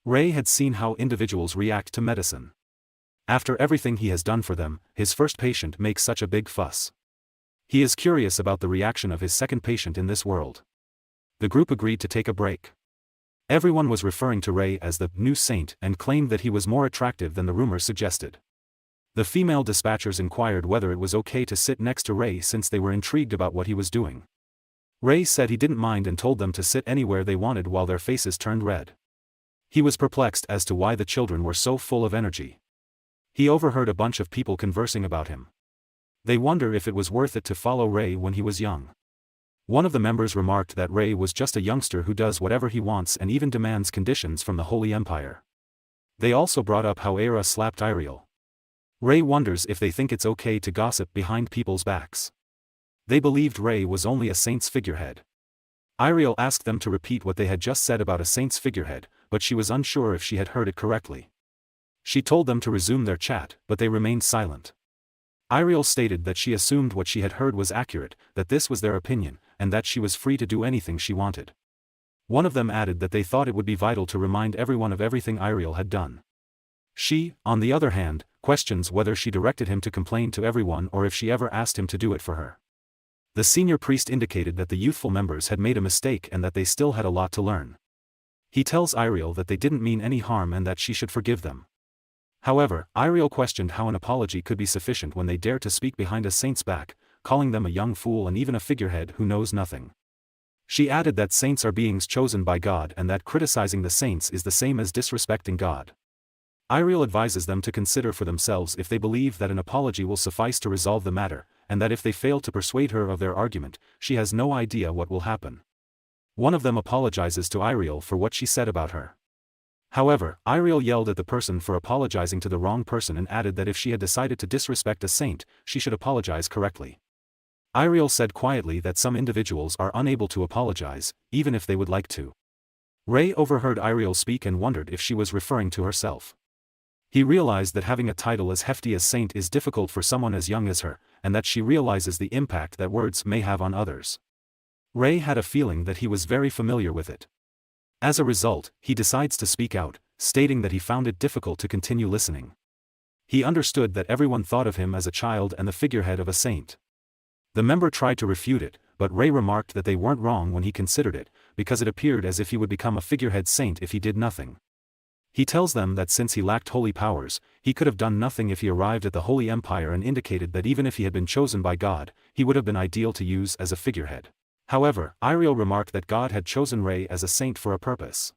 Ray had seen how individuals react to medicine. After everything he has done for them, his first patient makes such a big fuss. He is curious about the reaction of his second patient in this world. The group agreed to take a break. Everyone was referring to Rei as the new saint and claimed that he was more attractive than the rumors suggested. The female dispatchers inquired whether it was okay to sit next to Rei since they were intrigued about what he was doing. Rei said he didn't mind and told them to sit anywhere they wanted while their faces turned red. He was perplexed as to why the children were so full of energy. He overheard a bunch of people conversing about him. They wonder if it was worth it to follow Rei when he was young. One of the members remarked that Rei was just a youngster who does whatever he wants and even demands conditions from the Holy Empire. They also brought up how Aira slapped Iriel. Rei wonders if they think it's okay to gossip behind people's backs. They believed Rei was only a saint's figurehead. Iriel asked them to repeat what they had just said about a saint's figurehead, but she was unsure if she had heard it correctly. She told them to resume their chat, but they remained silent. Iriel stated that she assumed what she had heard was accurate, that this was their opinion, and that she was free to do anything she wanted. One of them added that they thought it would be vital to remind everyone of everything Iriel had done. She, on the other hand, questions whether she directed him to complain to everyone or if she ever asked him to do it for her. The senior priest indicated that the youthful members had made a mistake and that they still had a lot to learn. He tells Iriel that they didn't mean any harm and that she should forgive them. However, Iriel questioned how an apology could be sufficient when they dare to speak behind a saint's back, calling them a young fool and even a figurehead who knows nothing. She added that saints are beings chosen by God and that criticizing the saints is the same as disrespecting God. Iriel advises them to consider for themselves if they believe that an apology will suffice to resolve the matter, and that if they fail to persuade her of their argument, she has no idea what will happen. One of them apologizes to Iriel for what she said about her. However, Iriel yelled at the person for apologizing to the wrong person and added that if she had decided to disrespect a saint, she should apologize correctly. Iriel said quietly that some individuals are unable to apologize, even if they would like to. Rei overheard Iriel speak and wondered if she was referring to herself. He realized that having a title as hefty as saint is difficult for someone as young as her, and that she realizes the impact that words may have on others. Rei had a feeling that he was very familiar with it. As a result, he decides to speak out, stating that he found it difficult to continue listening. He understood that everyone thought of him as a child and the figurehead of a saint. The member tried to refute it, but Rei remarked that they weren't wrong when he considered it, because it appeared as if he would become a figurehead saint if he did nothing. He tells them that since he lacked holy powers, he could have done nothing if he arrived at the Holy Empire and indicated that even if he had been chosen by God, he would have been ideal to use as a figurehead. However, Iriel remarked that God had chosen Rei as a saint for a purpose.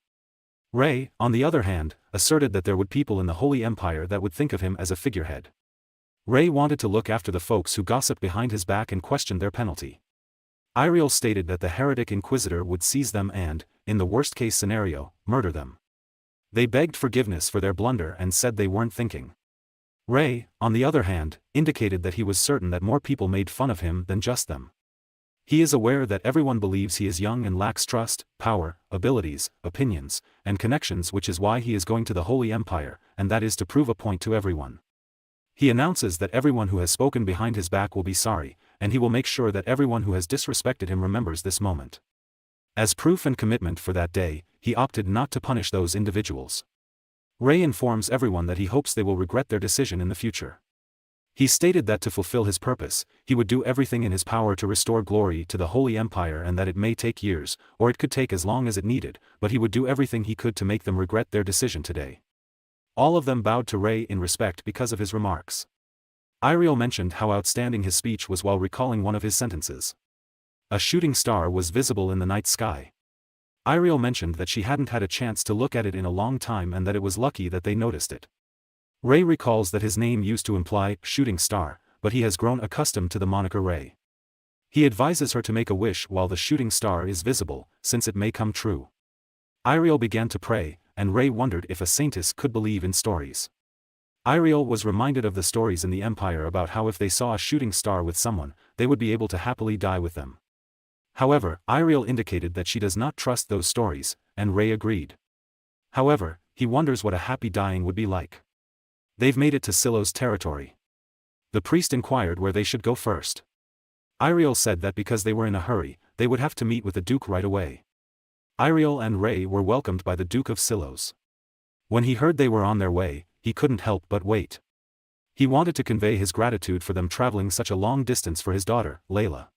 Rei, on the other hand, asserted that there would be people in the Holy Empire that would think of him as a figurehead. Rei wanted to look after the folks who gossiped behind his back and questioned their penalty. Iriel stated that the heretic inquisitor would seize them and, in the worst-case scenario, murder them. They begged forgiveness for their blunder and said they weren't thinking. Rei, on the other hand, indicated that he was certain that more people made fun of him than just them. He is aware that everyone believes he is young and lacks trust, power, abilities, opinions, and connections, which is why he is going to the Holy Empire, and that is to prove a point to everyone. He announces that everyone who has spoken behind his back will be sorry, and he will make sure that everyone who has disrespected him remembers this moment. As proof and commitment for that day, he opted not to punish those individuals. Rei informs everyone that he hopes they will regret their decision in the future. He stated that to fulfill his purpose, he would do everything in his power to restore glory to the Holy Empire and that it may take years, or it could take as long as it needed, but he would do everything he could to make them regret their decision today. All of them bowed to Rei in respect because of his remarks. Iriel mentioned how outstanding his speech was while recalling one of his sentences. A shooting star was visible in the night sky. Iriel mentioned that she hadn't had a chance to look at it in a long time and that it was lucky that they noticed it. Rei recalls that his name used to imply shooting star, but he has grown accustomed to the moniker Rei. He advises her to make a wish while the shooting star is visible, since it may come true. Iriel began to pray, and Rei wondered if a saintess could believe in stories. Iriel was reminded of the stories in the Empire about how if they saw a shooting star with someone, they would be able to happily die with them. However, Iriel indicated that she does not trust those stories, and Rei agreed. However, he wonders what a happy dying would be like. They've made it to Silo's territory. The priest inquired where they should go first. Iriel said that because they were in a hurry, they would have to meet with the Duke right away. Iriel and Rei were welcomed by the Duke of Silos. When he heard they were on their way, he couldn't help but wait. He wanted to convey his gratitude for them traveling such a long distance for his daughter, Layla.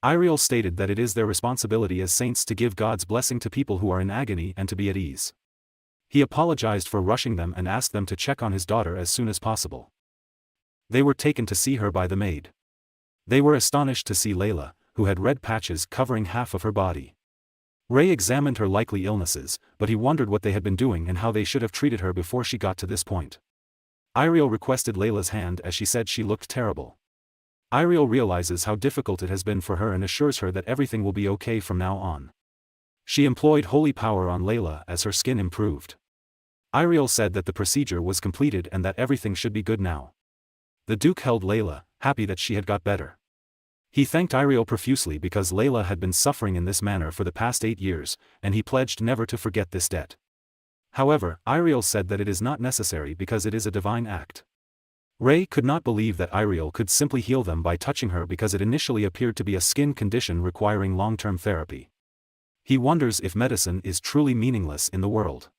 Iriel stated that it is their responsibility as saints to give God's blessing to people who are in agony and to be at ease. He apologized for rushing them and asked them to check on his daughter as soon as possible. They were taken to see her by the maid. They were astonished to see Layla, who had red patches covering half of her body. Ray examined her likely illnesses, but he wondered what they had been doing and how they should have treated her before she got to this point. Iriel requested Layla's hand as she said she looked terrible. Iriel realizes how difficult it has been for her and assures her that everything will be okay from now on. She employed holy power on Layla as her skin improved. Iriel said that the procedure was completed and that everything should be good now. The Duke held Layla, happy that she had got better. He thanked Iriel profusely because Layla had been suffering in this manner for the past 8 years, and he pledged never to forget this debt. However, Iriel said that it is not necessary because it is a divine act. Ray could not believe that Iriel could simply heal them by touching her because it initially appeared to be a skin condition requiring long-term therapy. He wonders if medicine is truly meaningless in the world.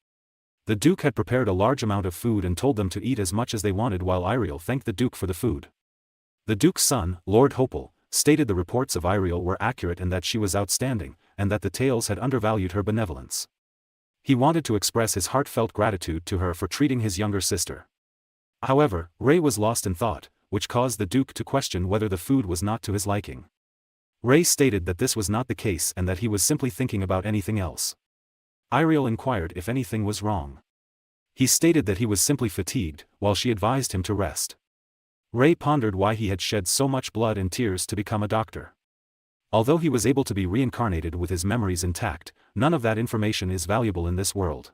The Duke had prepared a large amount of food and told them to eat as much as they wanted while Iriel thanked the Duke for the food. The Duke's son, Lord Hopel, stated the reports of Iriel were accurate and that she was outstanding, and that the tales had undervalued her benevolence. He wanted to express his heartfelt gratitude to her for treating his younger sister. However, Ray was lost in thought, which caused the Duke to question whether the food was not to his liking. Ray stated that this was not the case and that he was simply thinking about anything else. Iriel inquired if anything was wrong. He stated that he was simply fatigued, while she advised him to rest. Ray pondered why he had shed so much blood and tears to become a doctor. Although he was able to be reincarnated with his memories intact, none of that information is valuable in this world.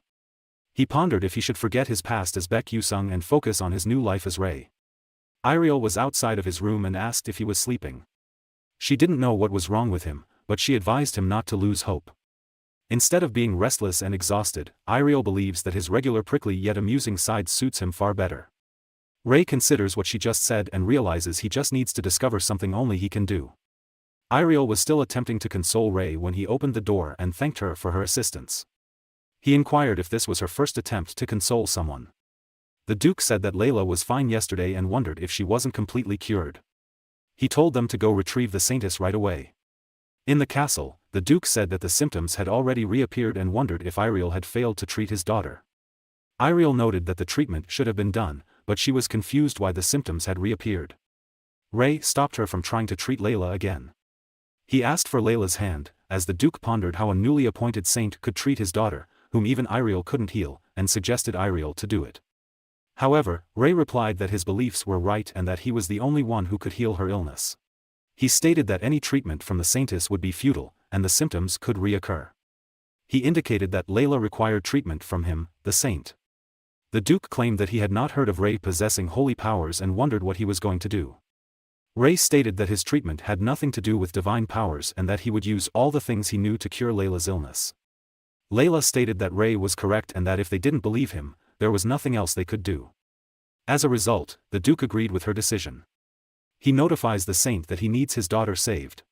He pondered if he should forget his past as Baek Yusung and focus on his new life as Ray. Iriel was outside of his room and asked if he was sleeping. She didn't know what was wrong with him, but she advised him not to lose hope. Instead of being restless and exhausted, Iriel believes that his regular prickly yet amusing side suits him far better. Ray considers what she just said and realizes he just needs to discover something only he can do. Iriel was still attempting to console Ray when he opened the door and thanked her for her assistance. He inquired if this was her first attempt to console someone. The Duke said that Layla was fine yesterday and wondered if she wasn't completely cured. He told them to go retrieve the Saintess right away. In the castle, the Duke said that the symptoms had already reappeared and wondered if Iriel had failed to treat his daughter. Iriel noted that the treatment should have been done, but she was confused why the symptoms had reappeared. Ray stopped her from trying to treat Layla again. He asked for Layla's hand, as the Duke pondered how a newly appointed saint could treat his daughter, whom even Iriel couldn't heal, and suggested Iriel to do it. However, Ray replied that his beliefs were right and that he was the only one who could heal her illness. He stated that any treatment from the Saintess would be futile, and the symptoms could reoccur. He indicated that Layla required treatment from him, the saint. The Duke claimed that he had not heard of Ray possessing holy powers and wondered what he was going to do. Ray stated that his treatment had nothing to do with divine powers and that he would use all the things he knew to cure Layla's illness. Layla stated that Ray was correct and that if they didn't believe him, there was nothing else they could do. As a result, the Duke agreed with her decision. He notifies the saint that he needs his daughter saved.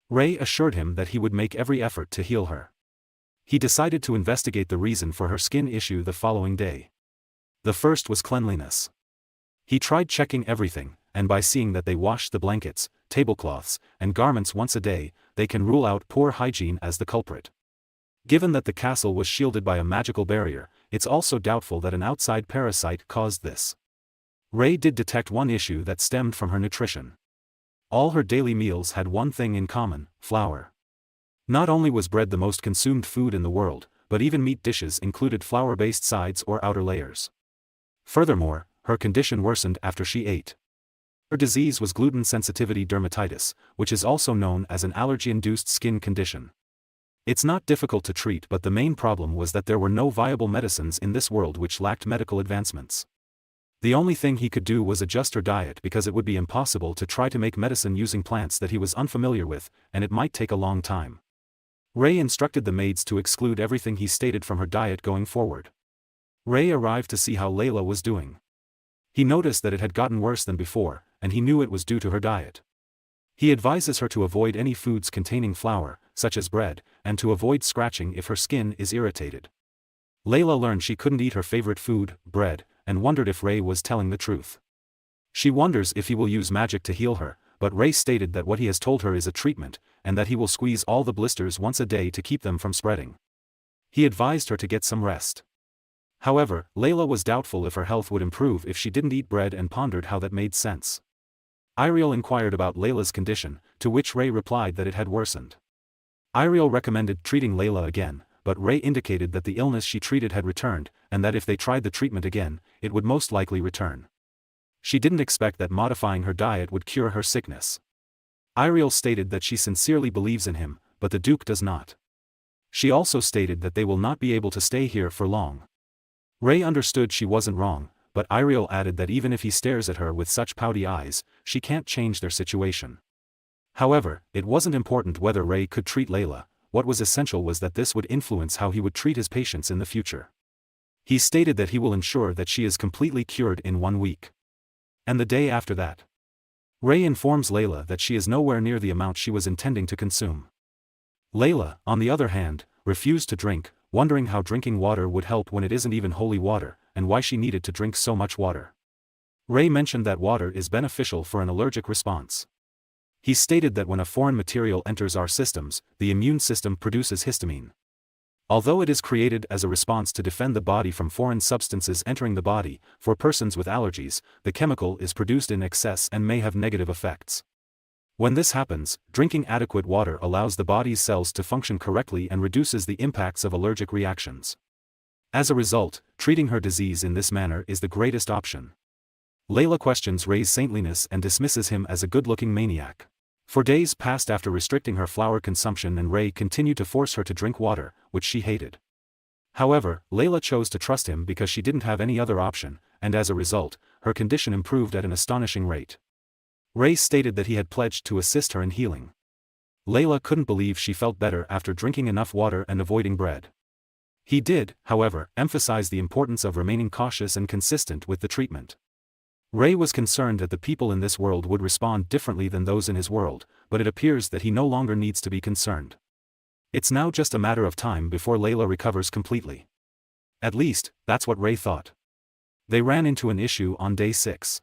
Ray assured him that he would make every effort to heal her. He decided to investigate the reason for her skin issue the following day. The first was cleanliness. He tried checking everything, and by seeing that they wash the blankets, tablecloths, and garments once a day, they can rule out poor hygiene as the culprit. Given that the castle was shielded by a magical barrier, it's also doubtful that an outside parasite caused this. Ray did detect one issue that stemmed from her nutrition. All her daily meals had one thing in common: flour. Not only was bread the most consumed food in the world, but even meat dishes included flour-based sides or outer layers. Furthermore, her condition worsened after she ate. Her disease was gluten sensitivity dermatitis, which is also known as an allergy-induced skin condition. It's not difficult to treat, but the main problem was that there were no viable medicines in this world which lacked medical advancements. The only thing he could do was adjust her diet because it would be impossible to try to make medicine using plants that he was unfamiliar with, and it might take a long time. Ray instructed the maids to exclude everything he stated from her diet going forward. Ray arrived to see how Layla was doing. He noticed that it had gotten worse than before, and he knew it was due to her diet. He advises her to avoid any foods containing flour, such as bread, and to avoid scratching if her skin is irritated. Layla learned she couldn't eat her favorite food, bread, and wondered if Ray was telling the truth. She wonders if he will use magic to heal her, but Ray stated that what he has told her is a treatment, and that he will squeeze all the blisters once a day to keep them from spreading. He advised her to get some rest. However, Layla was doubtful if her health would improve if she didn't eat bread and pondered how that made sense. Iriel inquired about Layla's condition, to which Ray replied that it had worsened. Iriel recommended treating Layla again, but Ray indicated that the illness she treated had returned, and that if they tried the treatment again, it would most likely return. She didn't expect that modifying her diet would cure her sickness. Iriel stated that she sincerely believes in him, but the Duke does not. She also stated that they will not be able to stay here for long. Ray understood she wasn't wrong, but Iriel added that even if he stares at her with such pouty eyes, she can't change their situation. However, it wasn't important whether Ray could treat Layla, what was essential was that this would influence how he would treat his patients in the future. He stated that he will ensure that she is completely cured in 1 week. And the day after that, Ray informs Layla that she is nowhere near the amount she was intending to consume. Layla, on the other hand, refused to drink, wondering how drinking water would help when it isn't even holy water, and why she needed to drink so much water. Ray mentioned that water is beneficial for an allergic response. He stated that when a foreign material enters our systems, the immune system produces histamine. Although it is created as a response to defend the body from foreign substances entering the body, for persons with allergies, the chemical is produced in excess and may have negative effects. When this happens, drinking adequate water allows the body's cells to function correctly and reduces the impacts of allergic reactions. As a result, treating her disease in this manner is the greatest option. Layla questions Ray's saintliness and dismisses him as a good-looking maniac. For days passed after restricting her flour consumption, and Ray continued to force her to drink water, which she hated. However, Layla chose to trust him because she didn't have any other option, and as a result, her condition improved at an astonishing rate. Ray stated that he had pledged to assist her in healing. Layla couldn't believe she felt better after drinking enough water and avoiding bread. He did, however, emphasize the importance of remaining cautious and consistent with the treatment. Ray was concerned that the people in this world would respond differently than those in his world, but it appears that he no longer needs to be concerned. It's now just a matter of time before Layla recovers completely. At least, that's what Ray thought. They ran into an issue on day 6.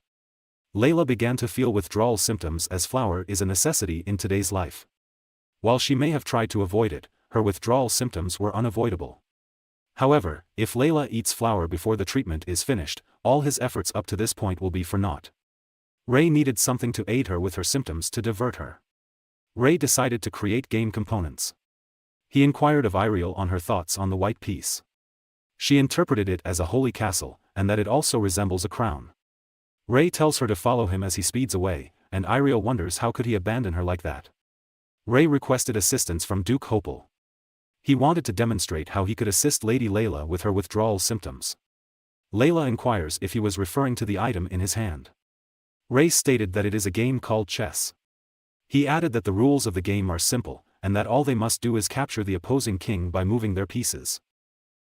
Layla began to feel withdrawal symptoms as flour is a necessity in today's life. While she may have tried to avoid it, her withdrawal symptoms were unavoidable. However, if Layla eats flour before the treatment is finished, all his efforts up to this point will be for naught. Ray needed something to aid her with her symptoms to divert her. Ray decided to create game components. He inquired of Iriel on her thoughts on the white piece. She interpreted it as a holy castle, and that it also resembles a crown. Ray tells her to follow him as he speeds away, and Iriel wonders how could he abandon her like that. Ray requested assistance from Duke Hopel. He wanted to demonstrate how he could assist Lady Layla with her withdrawal symptoms. Layla inquires if he was referring to the item in his hand. Ray stated that it is a game called chess. He added that the rules of the game are simple, and that all they must do is capture the opposing king by moving their pieces.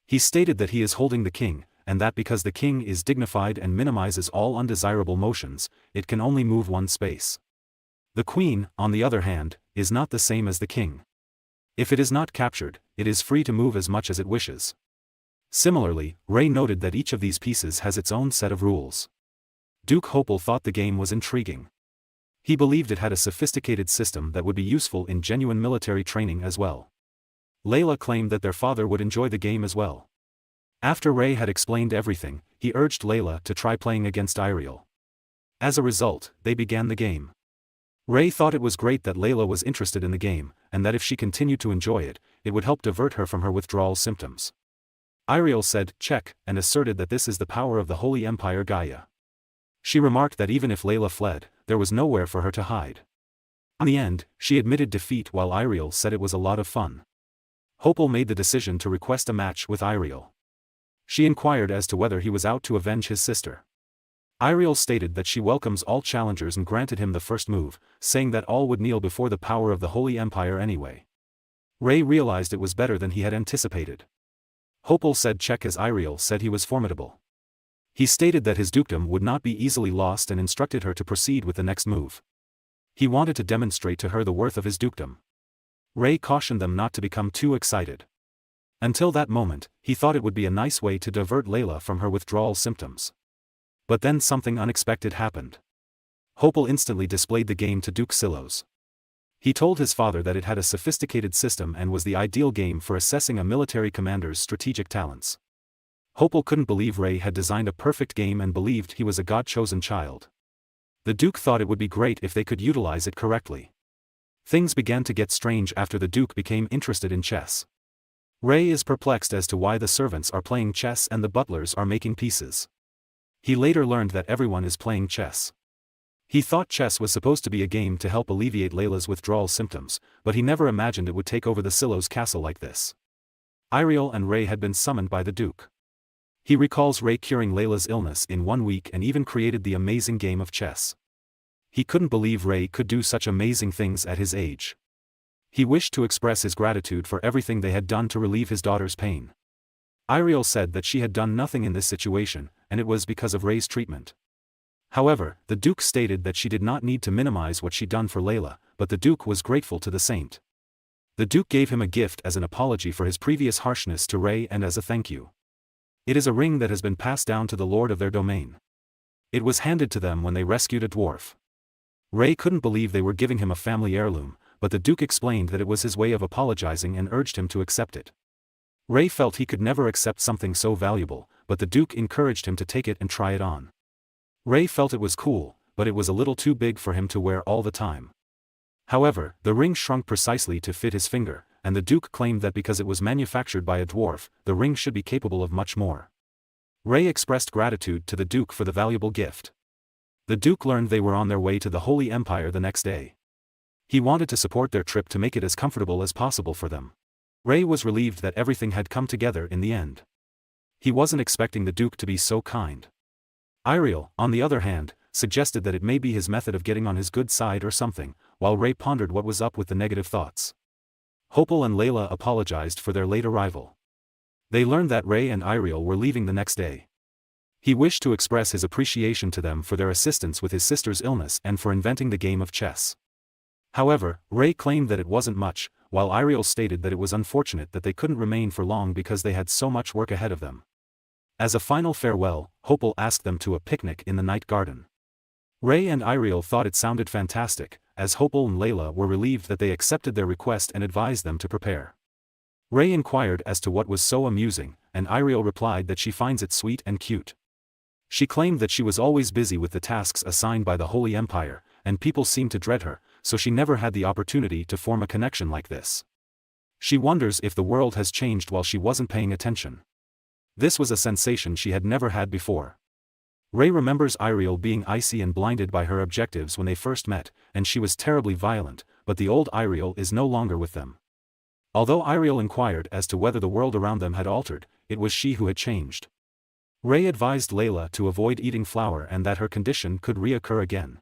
He stated that he is holding the king, and that because the king is dignified and minimizes all undesirable motions, it can only move one space. The queen, on the other hand, is not the same as the king. If it is not captured, it is free to move as much as it wishes. Similarly, Ray noted that each of these pieces has its own set of rules. Duke Hopel thought the game was intriguing. He believed it had a sophisticated system that would be useful in genuine military training as well. Layla claimed that their father would enjoy the game as well. After Ray had explained everything, he urged Layla to try playing against Iriel. As a result, they began the game. Ray thought it was great that Layla was interested in the game, and that if she continued to enjoy it, it would help divert her from her withdrawal symptoms. Iriel said, "Check," and asserted that this is the power of the Holy Empire Gaia. She remarked that even if Layla fled, there was nowhere for her to hide. In the end, she admitted defeat while Iriel said it was a lot of fun. Hopel made the decision to request a match with Iriel. She inquired as to whether he was out to avenge his sister. Iriel stated that she welcomes all challengers and granted him the first move, saying that all would kneel before the power of the Holy Empire anyway. Ray realized it was better than he had anticipated. Hopel said check as Iriel said he was formidable. He stated that his dukedom would not be easily lost and instructed her to proceed with the next move. He wanted to demonstrate to her the worth of his dukedom. Ray cautioned them not to become too excited. Until that moment, he thought it would be a nice way to divert Layla from her withdrawal symptoms. But then something unexpected happened. Hopel instantly displayed the game to Duke Silos. He told his father that it had a sophisticated system and was the ideal game for assessing a military commander's strategic talents. Hopel couldn't believe Ray had designed a perfect game and believed he was a God-chosen child. The Duke thought it would be great if they could utilize it correctly. Things began to get strange after the Duke became interested in chess. Ray is perplexed as to why the servants are playing chess and the butlers are making pieces. He later learned that everyone is playing chess. He thought chess was supposed to be a game to help alleviate Layla's withdrawal symptoms, but he never imagined it would take over the Silos castle like this. Iriel and Ray had been summoned by the Duke. He recalls Ray curing Layla's illness in 1 week and even created the amazing game of chess. He couldn't believe Ray could do such amazing things at his age. He wished to express his gratitude for everything they had done to relieve his daughter's pain. Iriel said that she had done nothing in this situation, and it was because of Ray's treatment. However, the Duke stated that she did not need to minimize what she'd done for Layla, but the Duke was grateful to the saint. The Duke gave him a gift as an apology for his previous harshness to Ray and as a thank you. It is a ring that has been passed down to the lord of their domain. It was handed to them when they rescued a dwarf. Ray couldn't believe they were giving him a family heirloom, but the Duke explained that it was his way of apologizing and urged him to accept it. Ray felt he could never accept something so valuable, but the Duke encouraged him to take it and try it on. Ray felt it was cool, but it was a little too big for him to wear all the time. However, the ring shrunk precisely to fit his finger, and the Duke claimed that because it was manufactured by a dwarf, the ring should be capable of much more. Ray expressed gratitude to the Duke for the valuable gift. The Duke learned they were on their way to the Holy Empire the next day. He wanted to support their trip to make it as comfortable as possible for them. Ray was relieved that everything had come together in the end. He wasn't expecting the Duke to be so kind. Iriel, on the other hand, suggested that it may be his method of getting on his good side or something, while Ray pondered what was up with the negative thoughts. Hopel and Layla apologized for their late arrival. They learned that Ray and Iriel were leaving the next day. He wished to express his appreciation to them for their assistance with his sister's illness and for inventing the game of chess. However, Ray claimed that it wasn't much, while Iriel stated that it was unfortunate that they couldn't remain for long because they had so much work ahead of them. As a final farewell, Hopel asked them to a picnic in the night garden. Ray and Iriel thought it sounded fantastic, as Hopel and Layla were relieved that they accepted their request and advised them to prepare. Ray inquired as to what was so amusing, and Iriel replied that she finds it sweet and cute. She claimed that she was always busy with the tasks assigned by the Holy Empire, and people seemed to dread her, so she never had the opportunity to form a connection like this. She wonders if the world has changed while she wasn't paying attention. This was a sensation she had never had before. Ray remembers Iriel being icy and blinded by her objectives when they first met, and she was terribly violent, but the old Iriel is no longer with them. Although Iriel inquired as to whether the world around them had altered, it was she who had changed. Ray advised Layla to avoid eating flour and that her condition could reoccur again.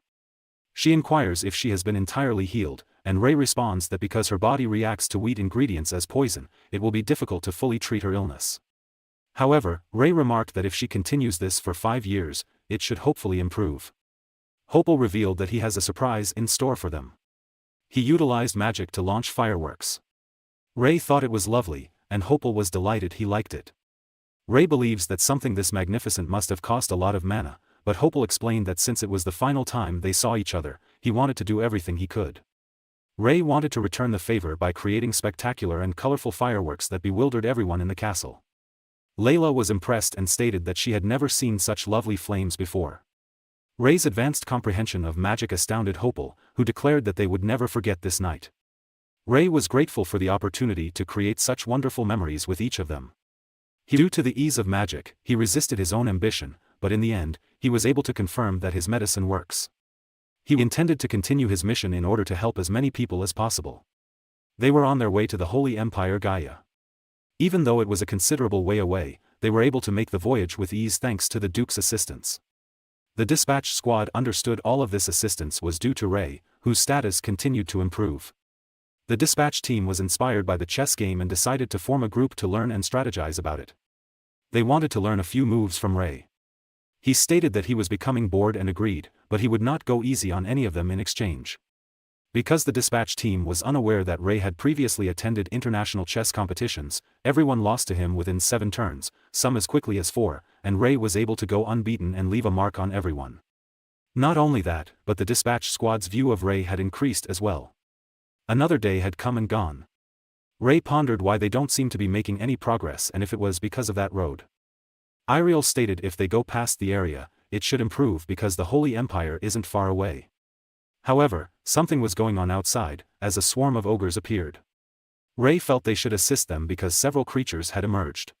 She inquires if she has been entirely healed, and Ray responds that because her body reacts to wheat ingredients as poison, it will be difficult to fully treat her illness. However, Ray remarked that if she continues this for 5 years, it should hopefully improve. Hopel revealed that he has a surprise in store for them. He utilized magic to launch fireworks. Ray thought it was lovely, and Hopel was delighted he liked it. Ray believes that something this magnificent must have cost a lot of mana, but Hopel explained that since it was the final time they saw each other, he wanted to do everything he could. Ray wanted to return the favor by creating spectacular and colorful fireworks that bewildered everyone in the castle. Layla was impressed and stated that she had never seen such lovely flames before. Ray's advanced comprehension of magic astounded Hopel, who declared that they would never forget this night. Ray was grateful for the opportunity to create such wonderful memories with each of them. Due to the ease of magic, he resisted his own ambition, but in the end, he was able to confirm that his medicine works. He intended to continue his mission in order to help as many people as possible. They were on their way to the Holy Empire Gaia. Even though it was a considerable way away, they were able to make the voyage with ease thanks to the Duke's assistance. The dispatch squad understood all of this assistance was due to Ray, whose status continued to improve. The dispatch team was inspired by the chess game and decided to form a group to learn and strategize about it. They wanted to learn a few moves from Ray. He stated that he was becoming bored and agreed, but he would not go easy on any of them in exchange. Because the dispatch team was unaware that Ray had previously attended international chess competitions, everyone lost to him within 7 turns, some as quickly as 4, and Ray was able to go unbeaten and leave a mark on everyone. Not only that, but the dispatch squad's view of Ray had increased as well. Another day had come and gone. Ray pondered why they don't seem to be making any progress and if it was because of that road. Iriel stated if they go past the area, it should improve because the Holy Empire isn't far away. However, something was going on outside, as a swarm of ogres appeared. Ray felt they should assist them because several creatures had emerged.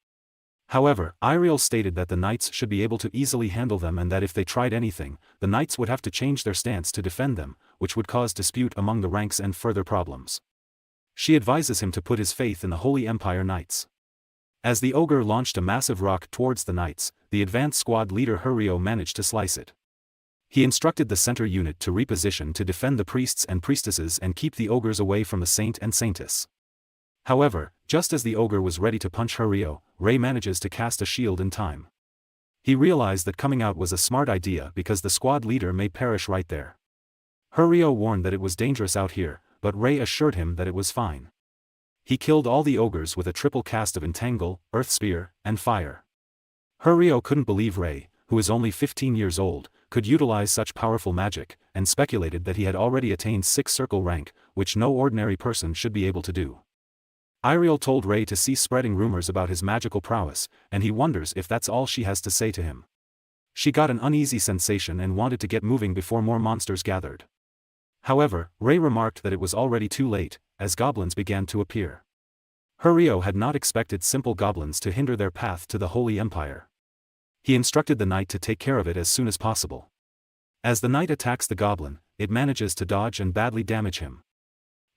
However, Iriel stated that the knights should be able to easily handle them and that if they tried anything, the knights would have to change their stance to defend them, which would cause dispute among the ranks and further problems. She advises him to put his faith in the Holy Empire knights. As the ogre launched a massive rock towards the knights, the advance squad leader Hurio managed to slice it. He instructed the center unit to reposition to defend the priests and priestesses and keep the ogres away from the saint and saintess. However, just as the ogre was ready to punch Hurio, Ray manages to cast a shield in time. He realized that coming out was a smart idea because the squad leader may perish right there. Hurio warned that it was dangerous out here, but Ray assured him that it was fine. He killed all the ogres with a triple cast of Entangle, Earth Spear, and Fire. Hurio couldn't believe Ray, who is only 15 years old, could utilize such powerful magic, and speculated that he had already attained 6th circle rank, which no ordinary person should be able to do. Iriel told Ray to cease spreading rumors about his magical prowess, and he wonders if that's all she has to say to him. She got an uneasy sensation and wanted to get moving before more monsters gathered. However, Ray remarked that it was already too late, as goblins began to appear. Hurio had not expected simple goblins to hinder their path to the Holy Empire. He instructed the knight to take care of it as soon as possible. As the knight attacks the goblin, it manages to dodge and badly damage him.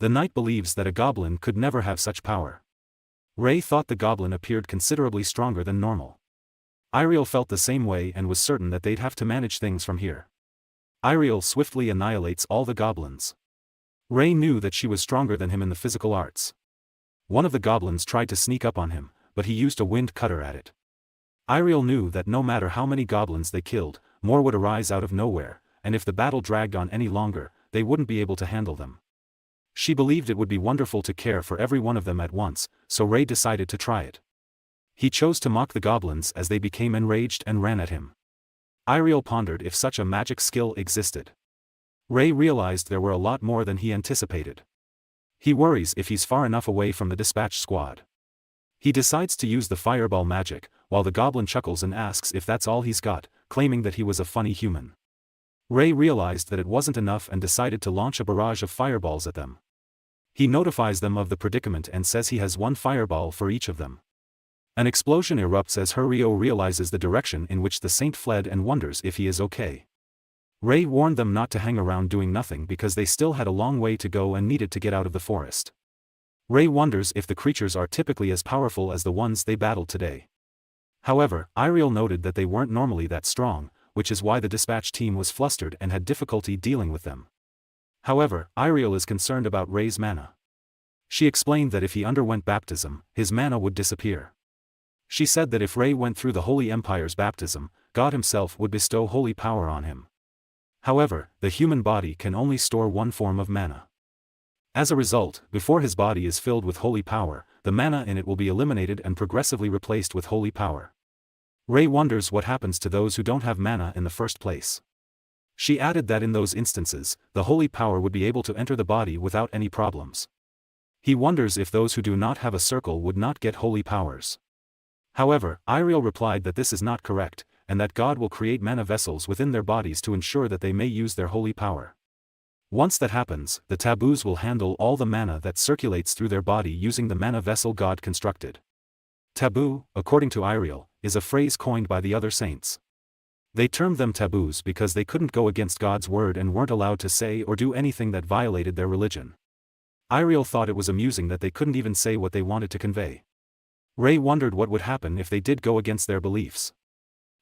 The knight believes that a goblin could never have such power. Ray thought the goblin appeared considerably stronger than normal. Iriel felt the same way and was certain that they'd have to manage things from here. Iriel swiftly annihilates all the goblins. Ray knew that she was stronger than him in the physical arts. One of the goblins tried to sneak up on him, but he used a wind cutter at it. Iriel knew that no matter how many goblins they killed, more would arise out of nowhere, and if the battle dragged on any longer, they wouldn't be able to handle them. She believed it would be wonderful to care for every one of them at once, so Ray decided to try it. He chose to mock the goblins as they became enraged and ran at him. Iriel pondered if such a magic skill existed. Ray realized there were a lot more than he anticipated. He worries if he's far enough away from the dispatch squad. He decides to use the fireball magic, while the goblin chuckles and asks if that's all he's got, claiming that he was a funny human. Ray realized that it wasn't enough and decided to launch a barrage of fireballs at them. He notifies them of the predicament and says he has one fireball for each of them. An explosion erupts as Hurio realizes the direction in which the saint fled and wonders if he is okay. Ray warned them not to hang around doing nothing because they still had a long way to go and needed to get out of the forest. Ray wonders if the creatures are typically as powerful as the ones they battled today. However, Iriel noted that they weren't normally that strong, which is why the dispatch team was flustered and had difficulty dealing with them. However, Iriel is concerned about Ray's mana. She explained that if he underwent baptism, his mana would disappear. She said that if Ray went through the Holy Empire's baptism, God himself would bestow holy power on him. However, the human body can only store one form of mana. As a result, before his body is filled with holy power, the mana in it will be eliminated and progressively replaced with holy power. Ray wonders what happens to those who don't have mana in the first place. She added that in those instances, the holy power would be able to enter the body without any problems. He wonders if those who do not have a circle would not get holy powers. However, Iriel replied that this is not correct, and that God will create mana vessels within their bodies to ensure that they may use their holy power. Once that happens, the taboos will handle all the mana that circulates through their body using the mana vessel God constructed. Taboo, according to Iriel, is a phrase coined by the other saints. They termed them taboos because they couldn't go against God's word and weren't allowed to say or do anything that violated their religion. Iriel thought it was amusing that they couldn't even say what they wanted to convey. Ray wondered what would happen if they did go against their beliefs.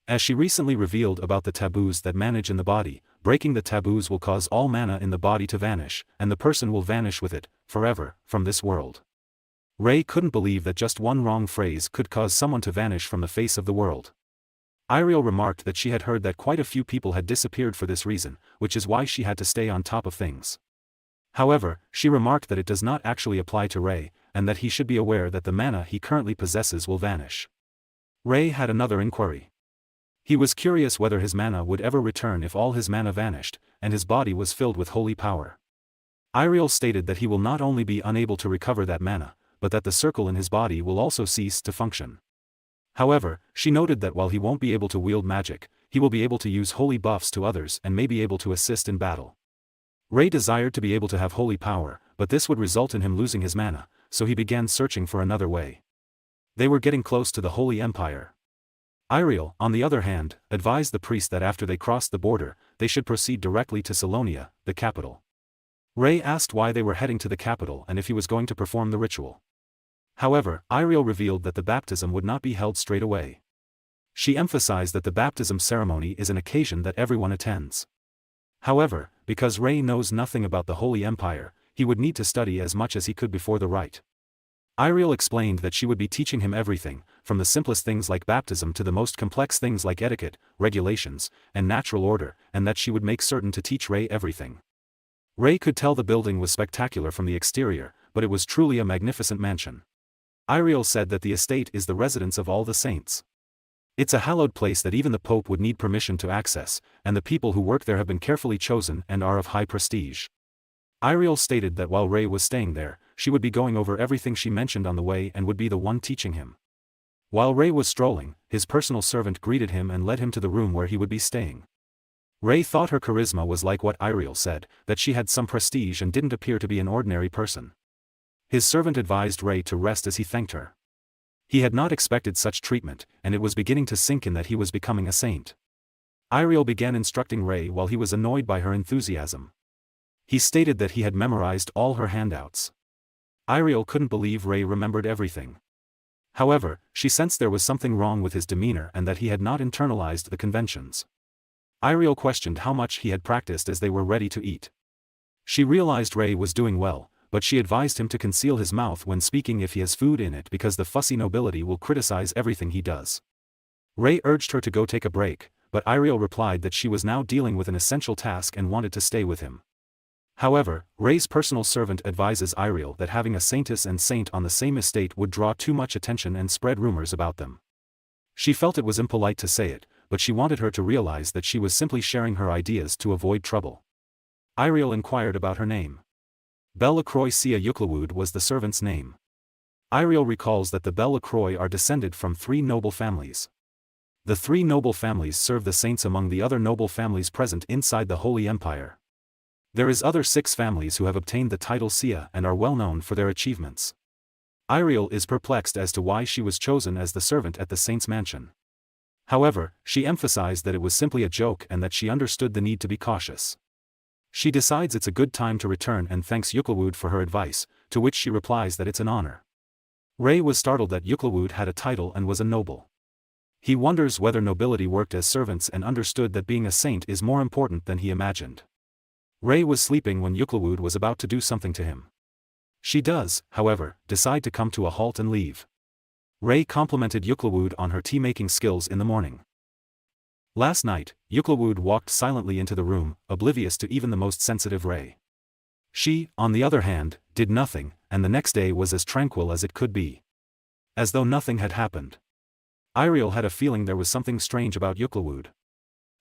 As she recently revealed about the taboos that manage in the body, breaking the taboos will cause all mana in the body to vanish, and the person will vanish with it, forever, from this world. Ray couldn't believe that just one wrong phrase could cause someone to vanish from the face of the world. Iriel remarked that she had heard that quite a few people had disappeared for this reason, which is why she had to stay on top of things. However, she remarked that it does not actually apply to Ray, and that he should be aware that the mana he currently possesses will vanish. Ray had another inquiry. He was curious whether his mana would ever return if all his mana vanished, and his body was filled with holy power. Iriel stated that he will not only be unable to recover that mana, but that the circle in his body will also cease to function. However, she noted that while he won't be able to wield magic, he will be able to use holy buffs to others and may be able to assist in battle. Rei desired to be able to have holy power, but this would result in him losing his mana, so he began searching for another way. They were getting close to the Holy Empire. Iriel, on the other hand, advised the priest that after they crossed the border, they should proceed directly to Salonia, the capital. Rei asked why they were heading to the capital and if he was going to perform the ritual. However, Iriel revealed that the baptism would not be held straight away. She emphasized that the baptism ceremony is an occasion that everyone attends. However, because Rei knows nothing about the Holy Empire, he would need to study as much as he could before the rite. Iriel explained that she would be teaching him everything, from the simplest things like baptism to the most complex things like etiquette, regulations, and natural order, and that she would make certain to teach Rei everything. Rei could tell the building was spectacular from the exterior, but it was truly a magnificent mansion. Iriel said that the estate is the residence of all the saints. It's a hallowed place that even the Pope would need permission to access, and the people who work there have been carefully chosen and are of high prestige. Iriel stated that while Rei was staying there, she would be going over everything she mentioned on the way and would be the one teaching him. While Rei was strolling, his personal servant greeted him and led him to the room where he would be staying. Rei thought her charisma was like what Iriel said, that she had some prestige and didn't appear to be an ordinary person. His servant advised Rei to rest as he thanked her. He had not expected such treatment, and it was beginning to sink in that he was becoming a saint. Iriel began instructing Rei while he was annoyed by her enthusiasm. He stated that he had memorized all her handouts. Iriel couldn't believe Rei remembered everything. However, she sensed there was something wrong with his demeanor and that he had not internalized the conventions. Iriel questioned how much he had practiced as they were ready to eat. She realized Rei was doing well, but she advised him to conceal his mouth when speaking if he has food in it because the fussy nobility will criticize everything he does. Rei urged her to go take a break, but Iriel replied that she was now dealing with an essential task and wanted to stay with him. However, Rei's personal servant advises Iriel that having a saintess and saint on the same estate would draw too much attention and spread rumors about them. She felt it was impolite to say it, but she wanted her to realize that she was simply sharing her ideas to avoid trouble. Iriel inquired about her name. Belle Lacroix Sia Yuklawood was the servant's name. Iriel recalls that the Belle Lacroix are descended from 3 noble families. The 3 noble families serve the saints among the other noble families present inside the Holy Empire. There is other 6 families who have obtained the title Sia and are well known for their achievements. Iriel is perplexed as to why she was chosen as the servant at the saint's mansion. However, she emphasized that it was simply a joke and that she understood the need to be cautious. She decides it's a good time to return and thanks Yuklawood for her advice, to which she replies that it's an honor. Rei was startled that Yuklawood had a title and was a noble. He wonders whether nobility worked as servants and understood that being a saint is more important than he imagined. Rei was sleeping when Yuklawood was about to do something to him. She does, however, decide to come to a halt and leave. Rei complimented Yuklawood on her tea-making skills in the morning. Last night, Yuklawood walked silently into the room, oblivious to even the most sensitive Rei. She, on the other hand, did nothing, and the next day was as tranquil as it could be. As though nothing had happened. Iriel had a feeling there was something strange about Yuklawood.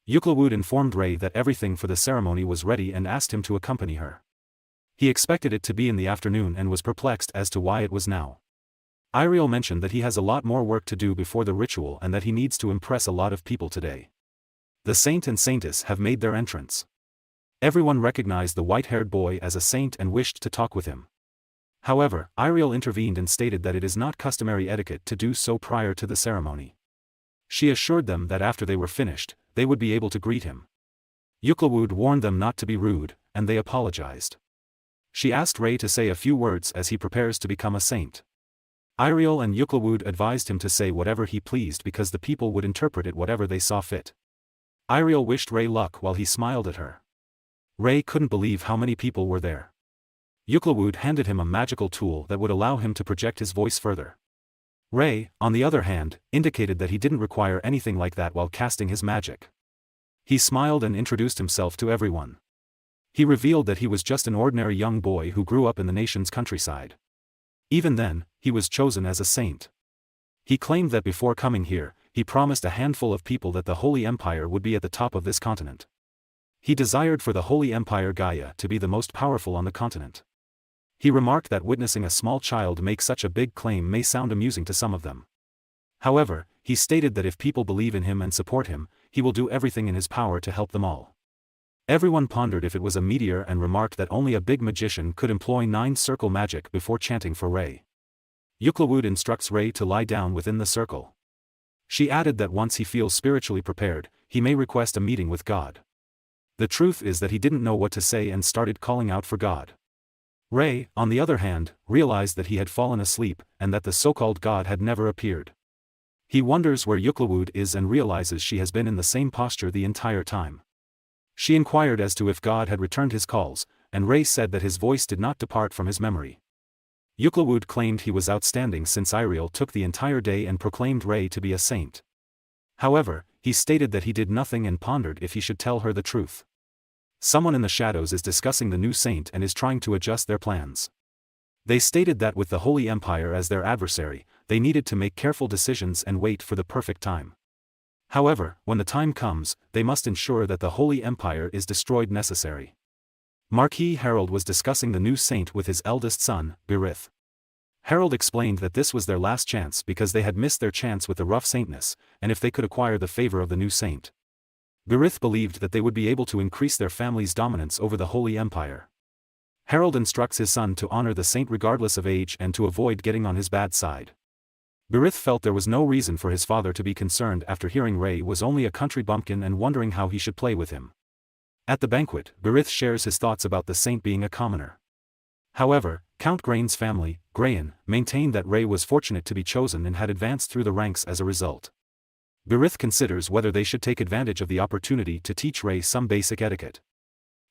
Yuklawood informed Rei that everything for the ceremony was ready and asked him to accompany her. He expected it to be in the afternoon and was perplexed as to why it was now. Iriel mentioned that he has a lot more work to do before the ritual and that he needs to impress a lot of people today. The saint and saintess have made their entrance. Everyone recognized the white-haired boy as a saint and wished to talk with him. However, Iriel intervened and stated that it is not customary etiquette to do so prior to the ceremony. She assured them that after they were finished, they would be able to greet him. Yuklawood warned them not to be rude, and they apologized. She asked Rei to say a few words as he prepares to become a saint. Iriel and Yuklawood advised him to say whatever he pleased because the people would interpret it whatever they saw fit. Iriel wished Rei luck while he smiled at her. Rei couldn't believe how many people were there. Yuklawood handed him a magical tool that would allow him to project his voice further. Rei, on the other hand, indicated that he didn't require anything like that while casting his magic. He smiled and introduced himself to everyone. He revealed that he was just an ordinary young boy who grew up in the nation's countryside. Even then, he was chosen as a saint. He claimed that before coming here, he promised a handful of people that the Holy Empire would be at the top of this continent. He desired for the Holy Empire Gaia to be the most powerful on the continent. He remarked that witnessing a small child make such a big claim may sound amusing to some of them. However, he stated that if people believe in him and support him, he will do everything in his power to help them all. Everyone pondered if it was a meteor and remarked that only a big magician could employ 9-circle magic before chanting for Rei. Yuklawud instructs Rei to lie down within the circle. She added that once he feels spiritually prepared, he may request a meeting with God. The truth is that he didn't know what to say and started calling out for God. Rei, on the other hand, realized that he had fallen asleep and that the so-called God had never appeared. He wonders where Yuklawud is and realizes she has been in the same posture the entire time. She inquired as to if God had returned his calls, and Rei said that his voice did not depart from his memory. Yuklawud claimed he was outstanding since Iriel took the entire day and proclaimed Rei to be a saint. However, he stated that he did nothing and pondered if he should tell her the truth. Someone in the shadows is discussing the new saint and is trying to adjust their plans. They stated that with the Holy Empire as their adversary, they needed to make careful decisions and wait for the perfect time. However, when the time comes, they must ensure that the Holy Empire is destroyed necessary. Marquis Harold was discussing the new saint with his eldest son, Birith. Harold explained that this was their last chance because they had missed their chance with the rough saintness, and if they could acquire the favor of the new saint. Birith believed that they would be able to increase their family's dominance over the Holy Empire. Harold instructs his son to honor the saint regardless of age and to avoid getting on his bad side. Birith felt there was no reason for his father to be concerned after hearing Rei was only a country bumpkin and wondering how he should play with him. At the banquet, Birith shares his thoughts about the saint being a commoner. However, Count Grain's family, Grain, maintained that Rei was fortunate to be chosen and had advanced through the ranks as a result. Birith considers whether they should take advantage of the opportunity to teach Rei some basic etiquette.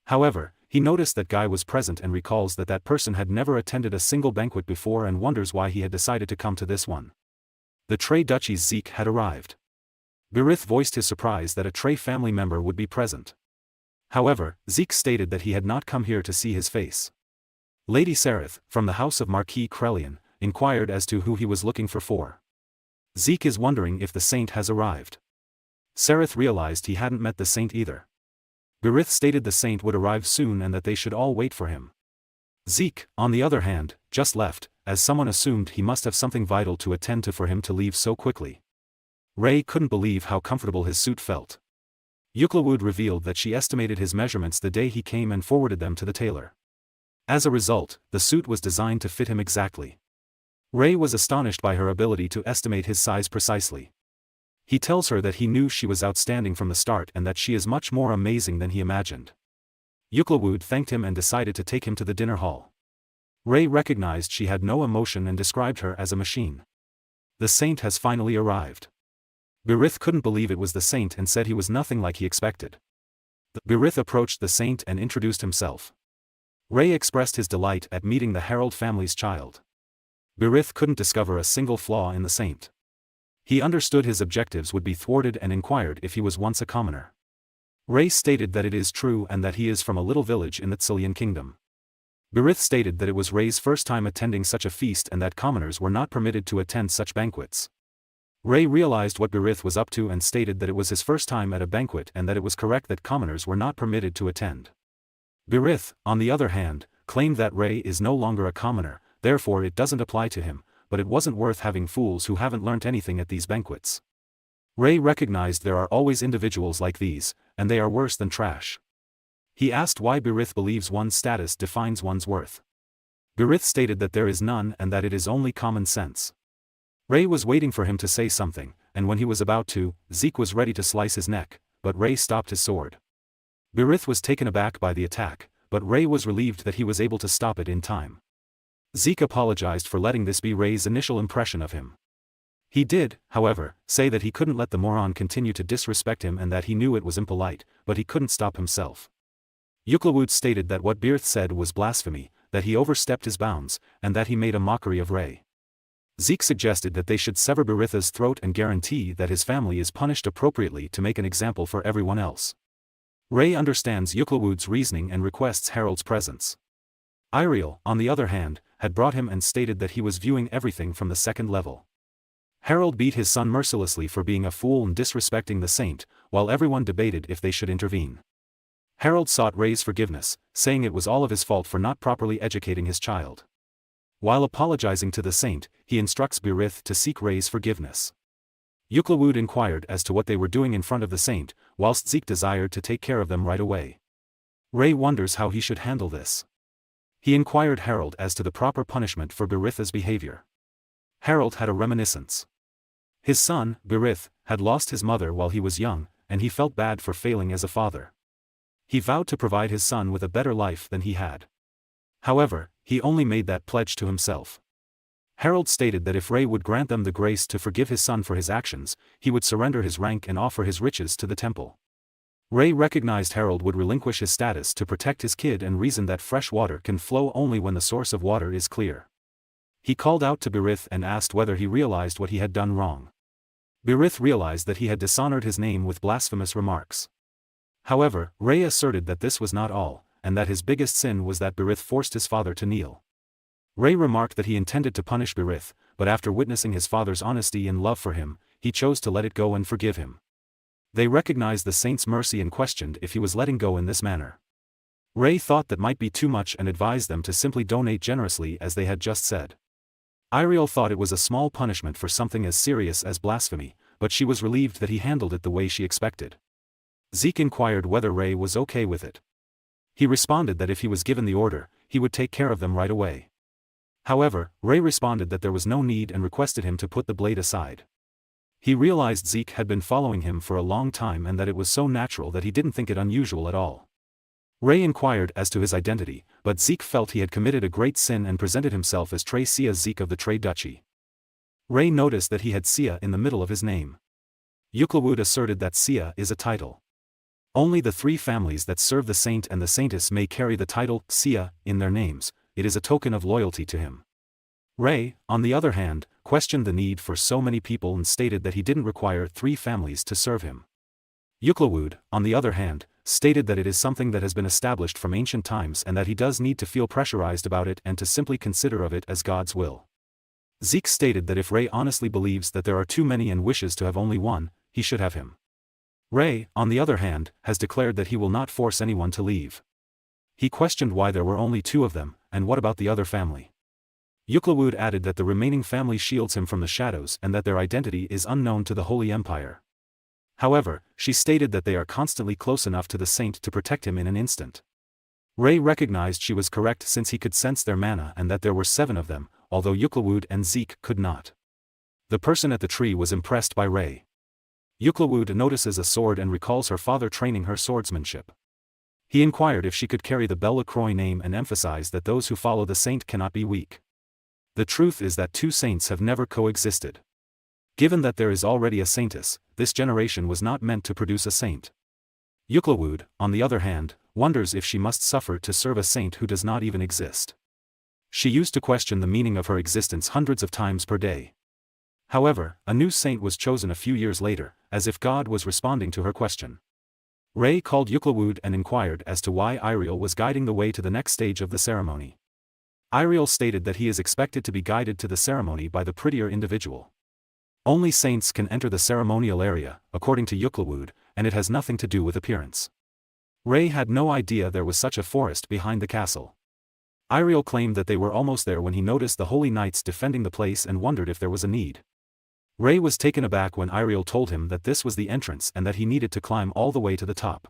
However, he noticed that Guy was present and recalls that that person had never attended a single banquet before and wonders why he had decided to come to this one. The Trey Duchy's Zeke had arrived. Birith voiced his surprise that a Trey family member would be present. However, Zeke stated that he had not come here to see his face. Lady Sereth, from the house of Marquis Krelian, inquired as to who he was looking for. Zeke is wondering if the saint has arrived. Sereth realized he hadn't met the saint either. Birith stated the saint would arrive soon and that they should all wait for him. Zeke, on the other hand, just left, as someone assumed he must have something vital to attend to for him to leave so quickly. Rei couldn't believe how comfortable his suit felt. Yuklawud revealed that she estimated his measurements the day he came and forwarded them to the tailor. As a result, the suit was designed to fit him exactly. Rei was astonished by her ability to estimate his size precisely. He tells her that he knew she was outstanding from the start and that she is much more amazing than he imagined. Yuklawud thanked him and decided to take him to the dinner hall. Rei recognized she had no emotion and described her as a machine. The saint has finally arrived. Birith couldn't believe it was the saint and said he was nothing like he expected. Birith approached the saint and introduced himself. Rei expressed his delight at meeting the Harold family's child. Birith couldn't discover a single flaw in the saint. He understood his objectives would be thwarted and inquired if he was once a commoner. Rei stated that it is true and that he is from a little village in the Tsilian kingdom. Birith stated that it was Rei's first time attending such a feast and that commoners were not permitted to attend such banquets. Rei realized what Birith was up to and stated that it was his first time at a banquet and that it was correct that commoners were not permitted to attend. Birith, on the other hand, claimed that Rei is no longer a commoner, therefore it doesn't apply to him, but it wasn't worth having fools who haven't learnt anything at these banquets. Rei recognized there are always individuals like these, and they are worse than trash. He asked why Birith believes one's status defines one's worth. Birith stated that there is none and that it is only common sense. Rei was waiting for him to say something, and when he was about to, Zeke was ready to slice his neck, but Rei stopped his sword. Birith was taken aback by the attack, but Rei was relieved that he was able to stop it in time. Zeke apologized for letting this be Rei's initial impression of him. He did, however, say that he couldn't let the moron continue to disrespect him and that he knew it was impolite, but he couldn't stop himself. Yuklawud stated that what Birith said was blasphemy, that he overstepped his bounds, and that he made a mockery of Rei. Zeke suggested that they should sever Biritha's throat and guarantee that his family is punished appropriately to make an example for everyone else. Rei understands Yuklawud's reasoning and requests Harold's presence. Iriel, on the other hand, had brought him and stated that he was viewing everything from the second level. Harold beat his son mercilessly for being a fool and disrespecting the saint, while everyone debated if they should intervene. Harold sought Ray's forgiveness, saying it was all of his fault for not properly educating his child. While apologizing to the saint, he instructs Berith to seek Ray's forgiveness. Euclid inquired as to what they were doing in front of the saint, whilst Zeke desired to take care of them right away. Ray wonders how he should handle this. He inquired Harold as to the proper punishment for Berith's behavior. Harold had a reminiscence. His son, Berith, had lost his mother while he was young, and he felt bad for failing as a father. He vowed to provide his son with a better life than he had. However, he only made that pledge to himself. Harold stated that if Ray would grant them the grace to forgive his son for his actions, he would surrender his rank and offer his riches to the temple. Ray recognized Harold would relinquish his status to protect his kid and reasoned that fresh water can flow only when the source of water is clear. He called out to Berith and asked whether he realized what he had done wrong. Berith realized that he had dishonored his name with blasphemous remarks. However, Ray asserted that this was not all, and that his biggest sin was that Berith forced his father to kneel. Ray remarked that he intended to punish Berith, but after witnessing his father's honesty and love for him, he chose to let it go and forgive him. They recognized the saint's mercy and questioned if he was letting go in this manner. Ray thought that might be too much and advised them to simply donate generously as they had just said. Iriel thought it was a small punishment for something as serious as blasphemy, but she was relieved that he handled it the way she expected. Zeke inquired whether Ray was okay with it. He responded that if he was given the order, he would take care of them right away. However, Ray responded that there was no need and requested him to put the blade aside. He realized Zeke had been following him for a long time and that it was so natural that he didn't think it unusual at all. Ray inquired as to his identity, but Zeke felt he had committed a great sin and presented himself as Trey Sia Zeke of the Trey Duchy. Ray noticed that he had Sia in the middle of his name. Euclid asserted that Sia is a title. Only the three families that serve the saint and the saintess may carry the title Sia in their names. It is a token of loyalty to him. Ray, on the other hand, questioned the need for so many people and stated that he didn't require 3 families to serve him. Euclid, on the other hand, stated that it is something that has been established from ancient times and that he does need to feel pressurized about it and to simply consider of it as God's will. Zeke stated that if Ray honestly believes that there are too many and wishes to have only one, he should have him. Ray, on the other hand, has declared that he will not force anyone to leave. He questioned why there were only 2 of them, and what about the other family? Euclid added that the remaining family shields him from the shadows and that their identity is unknown to the Holy Empire. However, she stated that they are constantly close enough to the saint to protect him in an instant. Ray recognized she was correct since he could sense their mana and that there were 7 of them, although Euclid and Zeke could not. The person at the tree was impressed by Ray. Euclid notices a sword and recalls her father training her swordsmanship. He inquired if she could carry the Belle Lacroix name and emphasized that those who follow the saint cannot be weak. The truth is that 2 saints have never coexisted. Given that there is already a saintess, this generation was not meant to produce a saint. Euclid, on the other hand, wonders if she must suffer to serve a saint who does not even exist. She used to question the meaning of her existence hundreds of times per day. However, a new saint was chosen a few years later, as if God was responding to her question. Ray called Euclid and inquired as to why Iriel was guiding the way to the next stage of the ceremony. Iriel stated that he is expected to be guided to the ceremony by the prettier individual. Only saints can enter the ceremonial area, according to Euclid, and it has nothing to do with appearance. Ray had no idea there was such a forest behind the castle. Iriel claimed that they were almost there when he noticed the holy knights defending the place and wondered if there was a need. Ray was taken aback when Iriel told him that this was the entrance and that he needed to climb all the way to the top.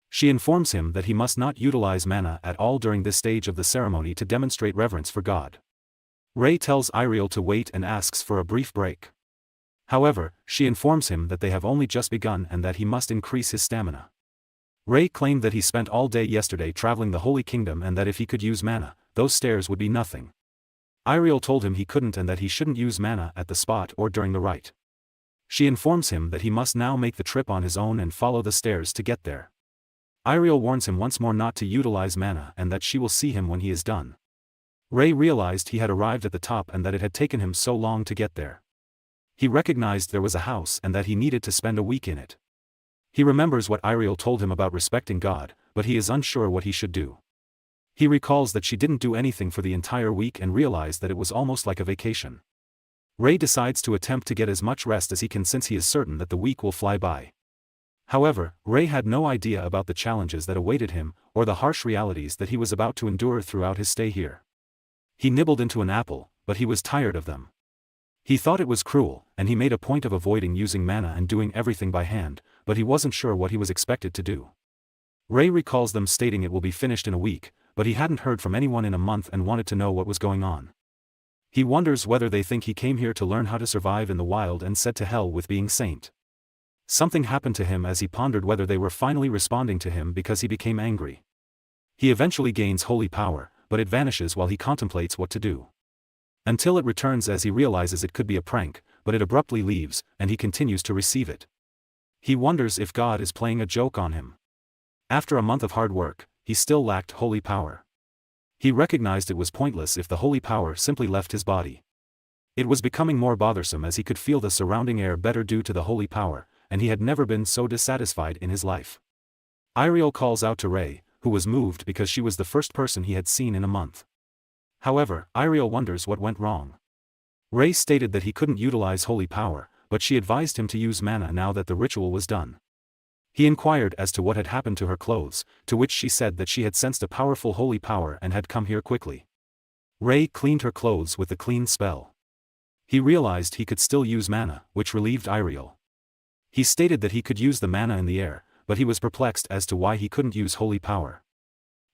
She informs him that he must not utilize mana at all during this stage of the ceremony to demonstrate reverence for God. Ray tells Iriel to wait and asks for a brief break. However, she informs him that they have only just begun and that he must increase his stamina. Ray claimed that he spent all day yesterday traveling the Holy Kingdom and that if he could use mana, those stairs would be nothing. Iriel told him he couldn't and that he shouldn't use mana at the spot or during the rite. She informs him that he must now make the trip on his own and follow the stairs to get there. Iriel warns him once more not to utilize mana and that she will see him when he is done. Ray realized he had arrived at the top and that it had taken him so long to get there. He recognized there was a house and that he needed to spend a week in it. He remembers what Iriel told him about respecting God, but he is unsure what he should do. He recalls that she didn't do anything for the entire week and realized that it was almost like a vacation. Ray decides to attempt to get as much rest as he can since he is certain that the week will fly by. However, Ray had no idea about the challenges that awaited him, or the harsh realities that he was about to endure throughout his stay here. He nibbled into an apple, but he was tired of them. He thought it was cruel, and he made a point of avoiding using mana and doing everything by hand, but he wasn't sure what he was expected to do. Ray recalls them stating it will be finished in a week, but he hadn't heard from anyone in a month and wanted to know what was going on. He wonders whether they think he came here to learn how to survive in the wild and said to hell with being saint. Something happened to him as he pondered whether they were finally responding to him because he became angry. He eventually gains holy power, but it vanishes while he contemplates what to do. Until it returns as he realizes it could be a prank, but it abruptly leaves, and he continues to receive it. He wonders if God is playing a joke on him. After a month of hard work, he still lacked holy power. He recognized it was pointless if the holy power simply left his body. It was becoming more bothersome as he could feel the surrounding air better due to the holy power, and he had never been so dissatisfied in his life. Iriel calls out to Ray, who was moved because she was the first person he had seen in a month. However, Iriel wonders what went wrong. Ray stated that he couldn't utilize holy power, but she advised him to use mana now that the ritual was done. He inquired as to what had happened to her clothes, to which she said that she had sensed a powerful holy power and had come here quickly. Ray cleaned her clothes with the clean spell. He realized he could still use mana, which relieved Iriel. He stated that he could use the mana in the air, but he was perplexed as to why he couldn't use holy power.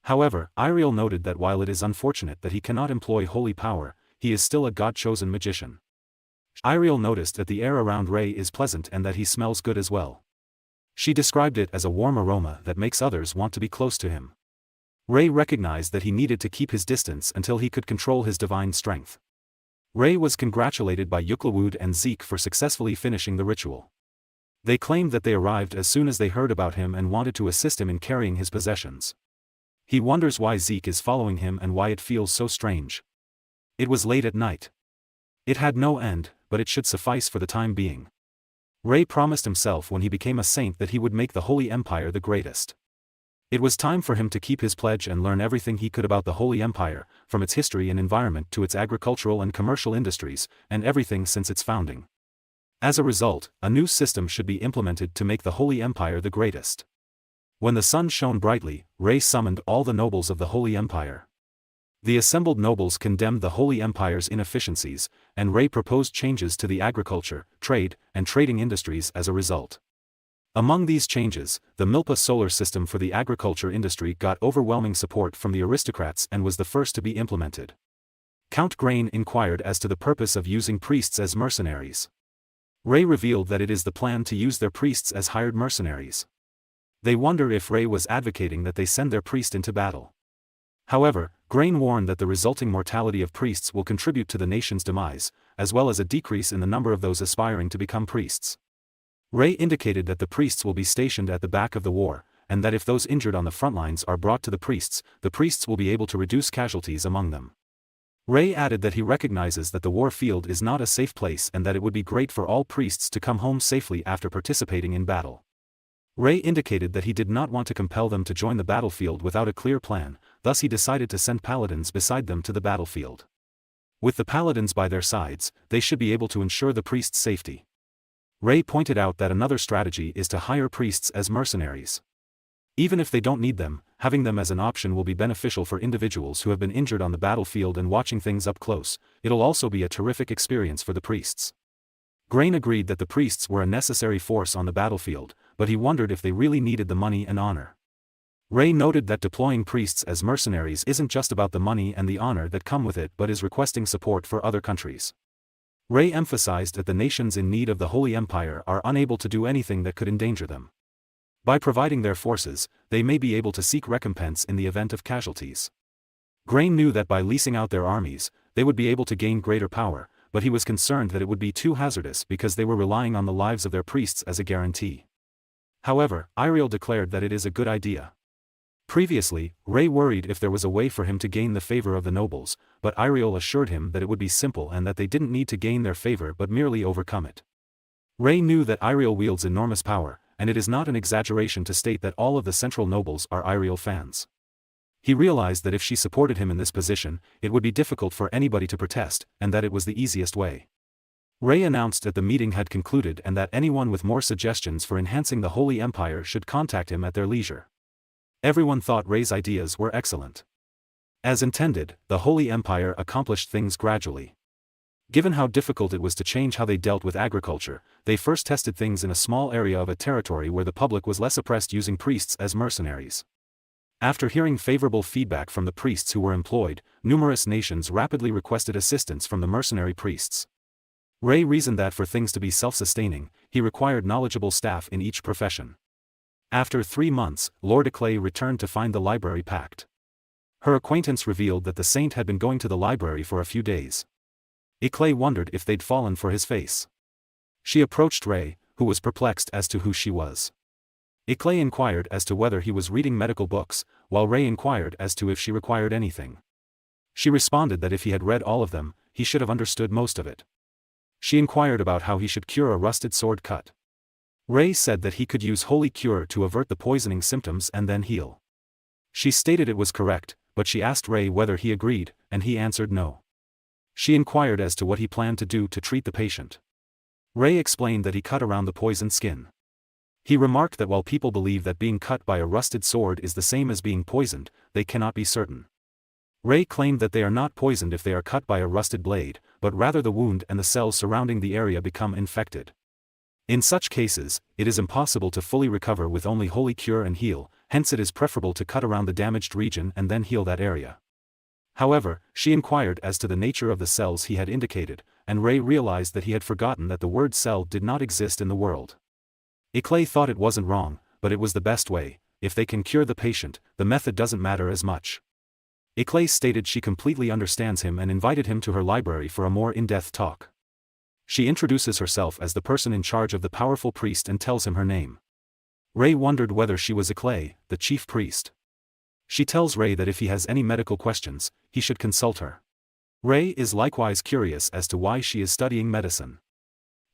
However, Iriel noted that while it is unfortunate that he cannot employ holy power, he is still a god-chosen magician. Iriel noticed that the air around Ray is pleasant and that he smells good as well. She described it as a warm aroma that makes others want to be close to him. Ray recognized that he needed to keep his distance until he could control his divine strength. Ray was congratulated by Yuklawud and Zeke for successfully finishing the ritual. They claimed that they arrived as soon as they heard about him and wanted to assist him in carrying his possessions. He wonders why Zeke is following him and why it feels so strange. It was late at night. It had no end, but it should suffice for the time being. Ray promised himself when he became a saint that he would make the Holy Empire the greatest. It was time for him to keep his pledge and learn everything he could about the Holy Empire, from its history and environment to its agricultural and commercial industries, and everything since its founding. As a result, a new system should be implemented to make the Holy Empire the greatest. When the sun shone brightly, Ray summoned all the nobles of the Holy Empire. The assembled nobles condemned the Holy Empire's inefficiencies, and Ray proposed changes to the agriculture, trade, and trading industries as a result. Among these changes, the Milpa solar system for the agriculture industry got overwhelming support from the aristocrats and was the first to be implemented. Count Grain inquired as to the purpose of using priests as mercenaries. Ray revealed that it is the plan to use their priests as hired mercenaries. They wonder if Ray was advocating that they send their priest into battle. However, Grain warned that the resulting mortality of priests will contribute to the nation's demise, as well as a decrease in the number of those aspiring to become priests. Ray indicated that the priests will be stationed at the back of the war, and that if those injured on the front lines are brought to the priests will be able to reduce casualties among them. Ray added that he recognizes that the war field is not a safe place and that it would be great for all priests to come home safely after participating in battle. Ray indicated that he did not want to compel them to join the battlefield without a clear plan, thus he decided to send paladins beside them to the battlefield. With the paladins by their sides, they should be able to ensure the priest's safety. Ray pointed out that another strategy is to hire priests as mercenaries. Even if they don't need them, having them as an option will be beneficial for individuals who have been injured on the battlefield and watching things up close. It'll also be a terrific experience for the priests. Grain agreed that the priests were a necessary force on the battlefield, but he wondered if they really needed the money and honor. Ray noted that deploying priests as mercenaries isn't just about the money and the honor that come with it but is requesting support for other countries. Ray emphasized that the nations in need of the Holy Empire are unable to do anything that could endanger them. By providing their forces, they may be able to seek recompense in the event of casualties. Grain knew that by leasing out their armies, they would be able to gain greater power, but he was concerned that it would be too hazardous because they were relying on the lives of their priests as a guarantee. However, Iriel declared that it is a good idea. Previously, Ray worried if there was a way for him to gain the favor of the nobles, but Iriel assured him that it would be simple and that they didn't need to gain their favor but merely overcome it. Ray knew that Iriel wields enormous power, and it is not an exaggeration to state that all of the central nobles are Iriel fans. He realized that if she supported him in this position, it would be difficult for anybody to protest, and that it was the easiest way. Ray announced that the meeting had concluded and that anyone with more suggestions for enhancing the Holy Empire should contact him at their leisure. Everyone thought Ray's ideas were excellent. As intended, the Holy Empire accomplished things gradually. Given how difficult it was to change how they dealt with agriculture, they first tested things in a small area of a territory where the public was less oppressed, using priests as mercenaries. After hearing favorable feedback from the priests who were employed, numerous nations rapidly requested assistance from the mercenary priests. Ray reasoned that for things to be self-sustaining, he required knowledgeable staff in each profession. After 3 months, Lord Eclay returned to find the library packed. Her acquaintance revealed that the saint had been going to the library for a few days. Eclay wondered if they'd fallen for his face. She approached Ray, who was perplexed as to who she was. Eclay inquired as to whether he was reading medical books, while Ray inquired as to if she required anything. She responded that if he had read all of them, he should have understood most of it. She inquired about how he should cure a rusted sword cut. Ray said that he could use Holy Cure to avert the poisoning symptoms and then heal. She stated it was correct, but she asked Ray whether he agreed, and he answered no. She inquired as to what he planned to do to treat the patient. Ray explained that he cut around the poisoned skin. He remarked that while people believe that being cut by a rusted sword is the same as being poisoned, they cannot be certain. Ray claimed that they are not poisoned if they are cut by a rusted blade, but rather the wound and the cells surrounding the area become infected. In such cases, it is impossible to fully recover with only Holy Cure and heal, hence it is preferable to cut around the damaged region and then heal that area. However, she inquired as to the nature of the cells he had indicated, and Ray realized that he had forgotten that the word cell did not exist in the world. Eclay thought it wasn't wrong, but it was the best way. If they can cure the patient, the method doesn't matter as much. Eclay stated she completely understands him and invited him to her library for a more in-depth talk. She introduces herself as the person in charge of the powerful priest and tells him her name. Ray wondered whether she was Eclay, the chief priest. She tells Ray that if he has any medical questions, he should consult her. Ray is likewise curious as to why she is studying medicine.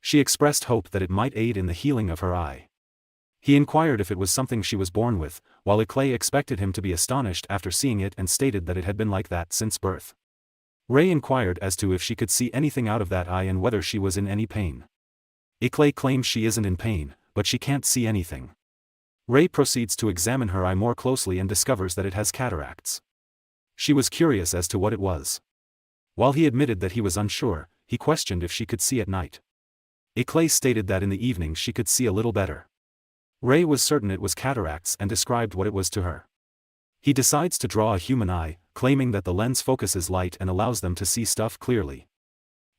She expressed hope that it might aid in the healing of her eye. He inquired if it was something she was born with, while Eclay expected him to be astonished after seeing it and stated that it had been like that since birth. Ray inquired as to if she could see anything out of that eye and whether she was in any pain. Eclay claims she isn't in pain, but she can't see anything. Ray proceeds to examine her eye more closely and discovers that it has cataracts. She was curious as to what it was. While he admitted that he was unsure, he questioned if she could see at night. Eclay stated that in the evening she could see a little better. Ray was certain it was cataracts and described what it was to her. He decides to draw a human eye, claiming that the lens focuses light and allows them to see stuff clearly.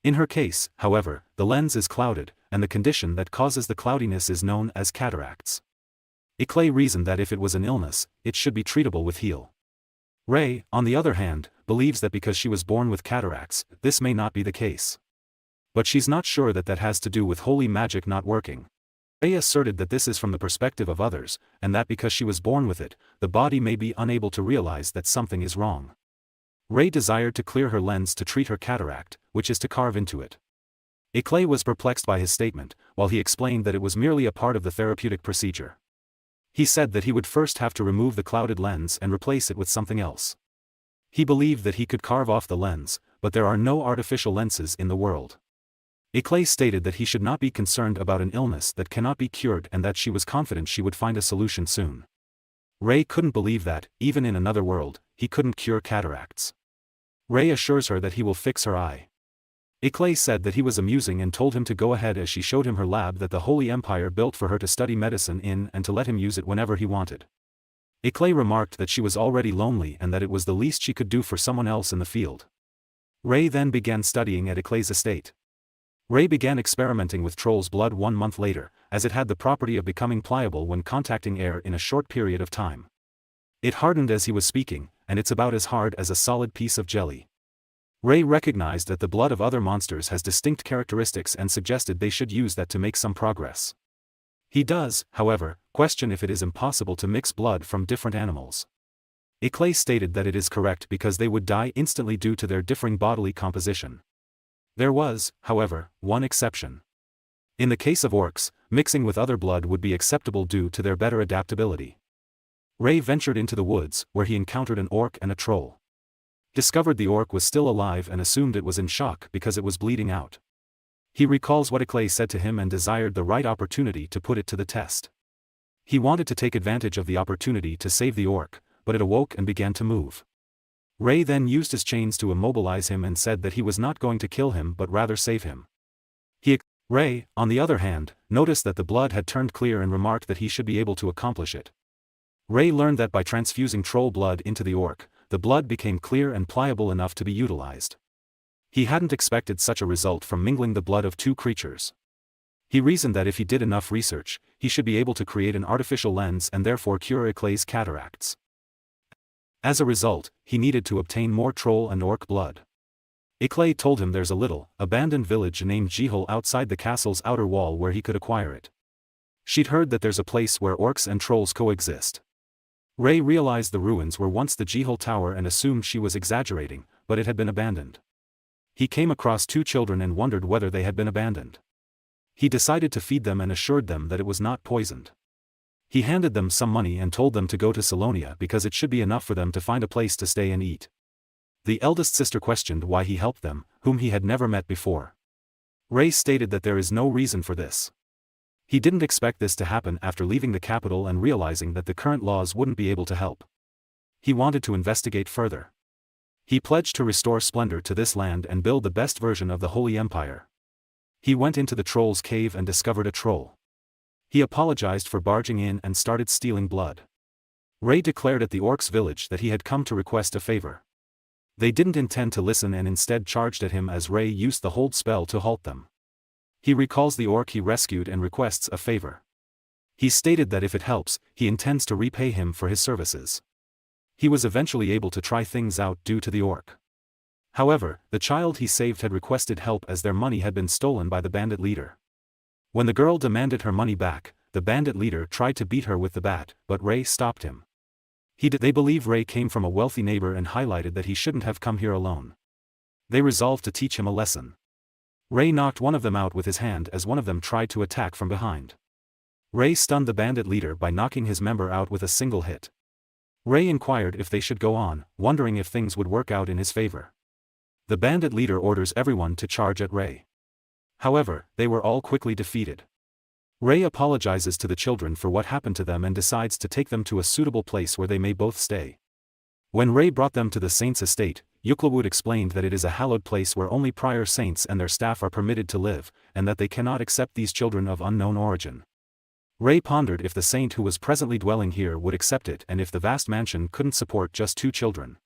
In her case, however, the lens is clouded, and the condition that causes the cloudiness is known as cataracts. Eclay reasoned that if it was an illness, it should be treatable with heal. Ray, on the other hand, believes that because she was born with cataracts, this may not be the case. But she's not sure that that has to do with holy magic not working. Ray asserted that this is from the perspective of others, and that because she was born with it, the body may be unable to realize that something is wrong. Ray desired to clear her lens to treat her cataract, which is to carve into it. Eclay was perplexed by his statement, while he explained that it was merely a part of the therapeutic procedure. He said that he would first have to remove the clouded lens and replace it with something else. He believed that he could carve off the lens, but there are no artificial lenses in the world. Eclay stated that he should not be concerned about an illness that cannot be cured and that she was confident she would find a solution soon. Ray couldn't believe that, even in another world, he couldn't cure cataracts. Ray assures her that he will fix her eye. Eclay said that he was amusing and told him to go ahead as she showed him her lab that the Holy Empire built for her to study medicine in and to let him use it whenever he wanted. Eclay remarked that she was already lonely and that it was the least she could do for someone else in the field. Ray then began studying at Eclay's estate. Ray began experimenting with troll's blood 1 month later, as it had the property of becoming pliable when contacting air in a short period of time. It hardened as he was speaking, and it's about as hard as a solid piece of jelly. Ray recognized that the blood of other monsters has distinct characteristics and suggested they should use that to make some progress. He does, however, question if it is impossible to mix blood from different animals. Eclay stated that it is correct because they would die instantly due to their differing bodily composition. There was, however, one exception. In the case of orcs, mixing with other blood would be acceptable due to their better adaptability. Ray ventured into the woods, where he encountered an orc and a troll. Discovered the orc was still alive and assumed it was in shock because it was bleeding out. He recalls what Clay said to him and desired the right opportunity to put it to the test. He wanted to take advantage of the opportunity to save the orc, but it awoke and began to move. Ray then used his chains to immobilize him and said that he was not going to kill him but rather save him. Ray, on the other hand, noticed that the blood had turned clear and remarked that he should be able to accomplish it. Ray learned that by transfusing troll blood into the orc, the blood became clear and pliable enough to be utilized. He hadn't expected such a result from mingling the blood of two creatures. He reasoned that if he did enough research, he should be able to create an artificial lens and therefore cure Clay's cataracts. As a result, he needed to obtain more troll and orc blood. Clay told him there's a little, abandoned village named Jihol outside the castle's outer wall where he could acquire it. She'd heard that there's a place where orcs and trolls coexist. Ray realized the ruins were once the Jihol Tower and assumed she was exaggerating, but it had been abandoned. He came across two children and wondered whether they had been abandoned. He decided to feed them and assured them that it was not poisoned. He handed them some money and told them to go to Salonia because it should be enough for them to find a place to stay and eat. The eldest sister questioned why he helped them, whom he had never met before. Ray stated that there is no reason for this. He didn't expect this to happen after leaving the capital and realizing that the current laws wouldn't be able to help. He wanted to investigate further. He pledged to restore splendor to this land and build the best version of the Holy Empire. He went into the troll's cave and discovered a troll. He apologized for barging in and started stealing blood. Ray declared at the orcs' village that he had come to request a favor. They didn't intend to listen and instead charged at him as Ray used the hold spell to halt them. He recalls the orc he rescued and requests a favor. He stated that if it helps, he intends to repay him for his services. He was eventually able to try things out due to the orc. However, the child he saved had requested help as their money had been stolen by the bandit leader. When the girl demanded her money back, the bandit leader tried to beat her with the bat, but Ray stopped him. They believe Ray came from a wealthy neighbor and highlighted that he shouldn't have come here alone. They resolved to teach him a lesson. Ray knocked one of them out with his hand as one of them tried to attack from behind. Ray stunned the bandit leader by knocking his member out with a single hit. Ray inquired if they should go on, wondering if things would work out in his favor. The bandit leader orders everyone to charge at Ray. However, they were all quickly defeated. Ray apologizes to the children for what happened to them and decides to take them to a suitable place where they may both stay. When Ray brought them to the saint's estate, Yuklawud explained that it is a hallowed place where only prior saints and their staff are permitted to live, and that they cannot accept these children of unknown origin. Ray pondered if the saint who was presently dwelling here would accept it and if the vast mansion couldn't support just two children.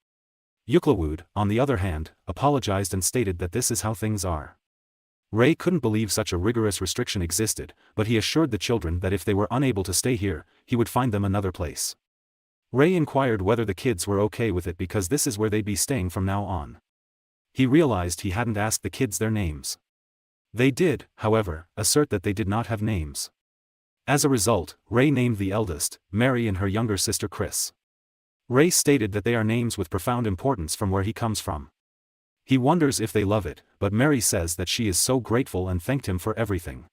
Yuklawud, on the other hand, apologized and stated that this is how things are. Ray couldn't believe such a rigorous restriction existed, but he assured the children that if they were unable to stay here, he would find them another place. Ray inquired whether the kids were okay with it because this is where they'd be staying from now on. He realized he hadn't asked the kids their names. They did, however, assert that they did not have names. As a result, Ray named the eldest, Mary, and her younger sister Chris. Ray stated that they are names with profound importance from where he comes from. He wonders if they love it, but Mary says that she is so grateful and thanked him for everything.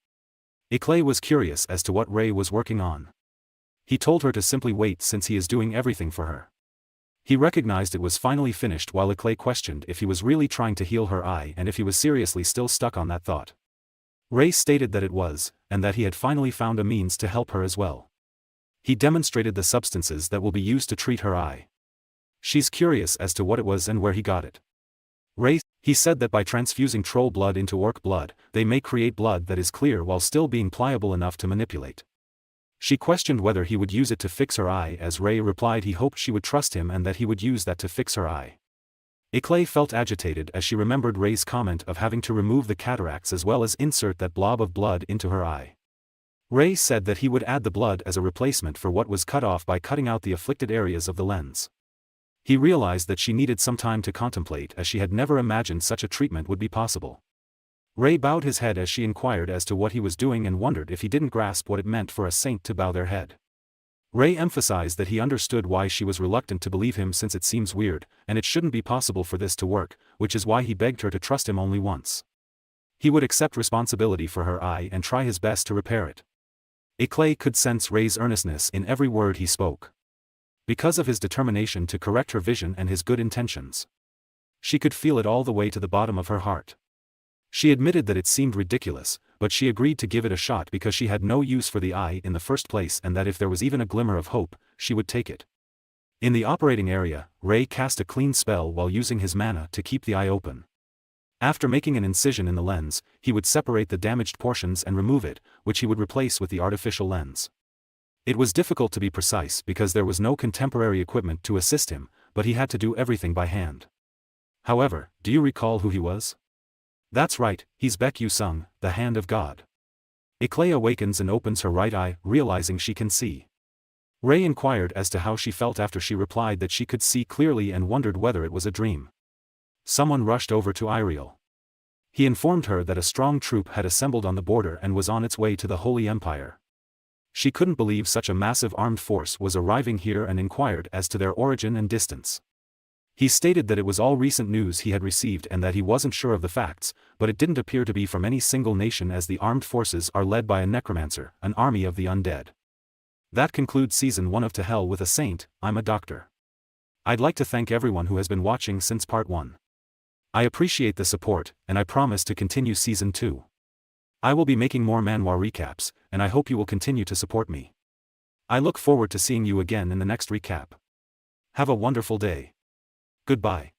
Clay was curious as to what Ray was working on. He told her to simply wait since he is doing everything for her. He recognized it was finally finished while Clay questioned if he was really trying to heal her eye and if he was seriously still stuck on that thought. Ray stated that it was, and that he had finally found a means to help her as well. He demonstrated the substances that will be used to treat her eye. She's curious as to what it was and where he got it. He said that by transfusing troll blood into orc blood, they may create blood that is clear while still being pliable enough to manipulate. She questioned whether he would use it to fix her eye as Ray replied he hoped she would trust him and that he would use that to fix her eye. Clay felt agitated as she remembered Ray's comment of having to remove the cataracts as well as insert that blob of blood into her eye. Ray said that he would add the blood as a replacement for what was cut off by cutting out the afflicted areas of the lens. He realized that she needed some time to contemplate as she had never imagined such a treatment would be possible. Ray bowed his head as she inquired as to what he was doing and wondered if he didn't grasp what it meant for a saint to bow their head. Ray emphasized that he understood why she was reluctant to believe him since it seems weird, and it shouldn't be possible for this to work, which is why he begged her to trust him only once. He would accept responsibility for her eye and try his best to repair it. Clay could sense Ray's earnestness in every word he spoke. Because of his determination to correct her vision and his good intentions. She could feel it all the way to the bottom of her heart. She admitted that it seemed ridiculous, but she agreed to give it a shot because she had no use for the eye in the first place and that if there was even a glimmer of hope, she would take it. In the operating area, Rei cast a clean spell while using his mana to keep the eye open. After making an incision in the lens, he would separate the damaged portions and remove it, which he would replace with the artificial lens. It was difficult to be precise because there was no contemporary equipment to assist him, but he had to do everything by hand. However, do you recall who he was? That's right, he's Baek Yu-sung, the Hand of God. Eclay awakens and opens her right eye, realizing she can see. Rei inquired as to how she felt after she replied that she could see clearly and wondered whether it was a dream. Someone rushed over to Iriel. He informed her that a strong troop had assembled on the border and was on its way to the Holy Empire. She couldn't believe such a massive armed force was arriving here and inquired as to their origin and distance. He stated that it was all recent news he had received and that he wasn't sure of the facts, but it didn't appear to be from any single nation as the armed forces are led by a necromancer, an army of the undead. That concludes Season 1 of To Hell with a Saint, I'm a Doctor. I'd like to thank everyone who has been watching since Part 1. I appreciate the support, and I promise to continue Season 2. I will be making more manhwa recaps, and I hope you will continue to support me. I look forward to seeing you again in the next recap. Have a wonderful day. Goodbye.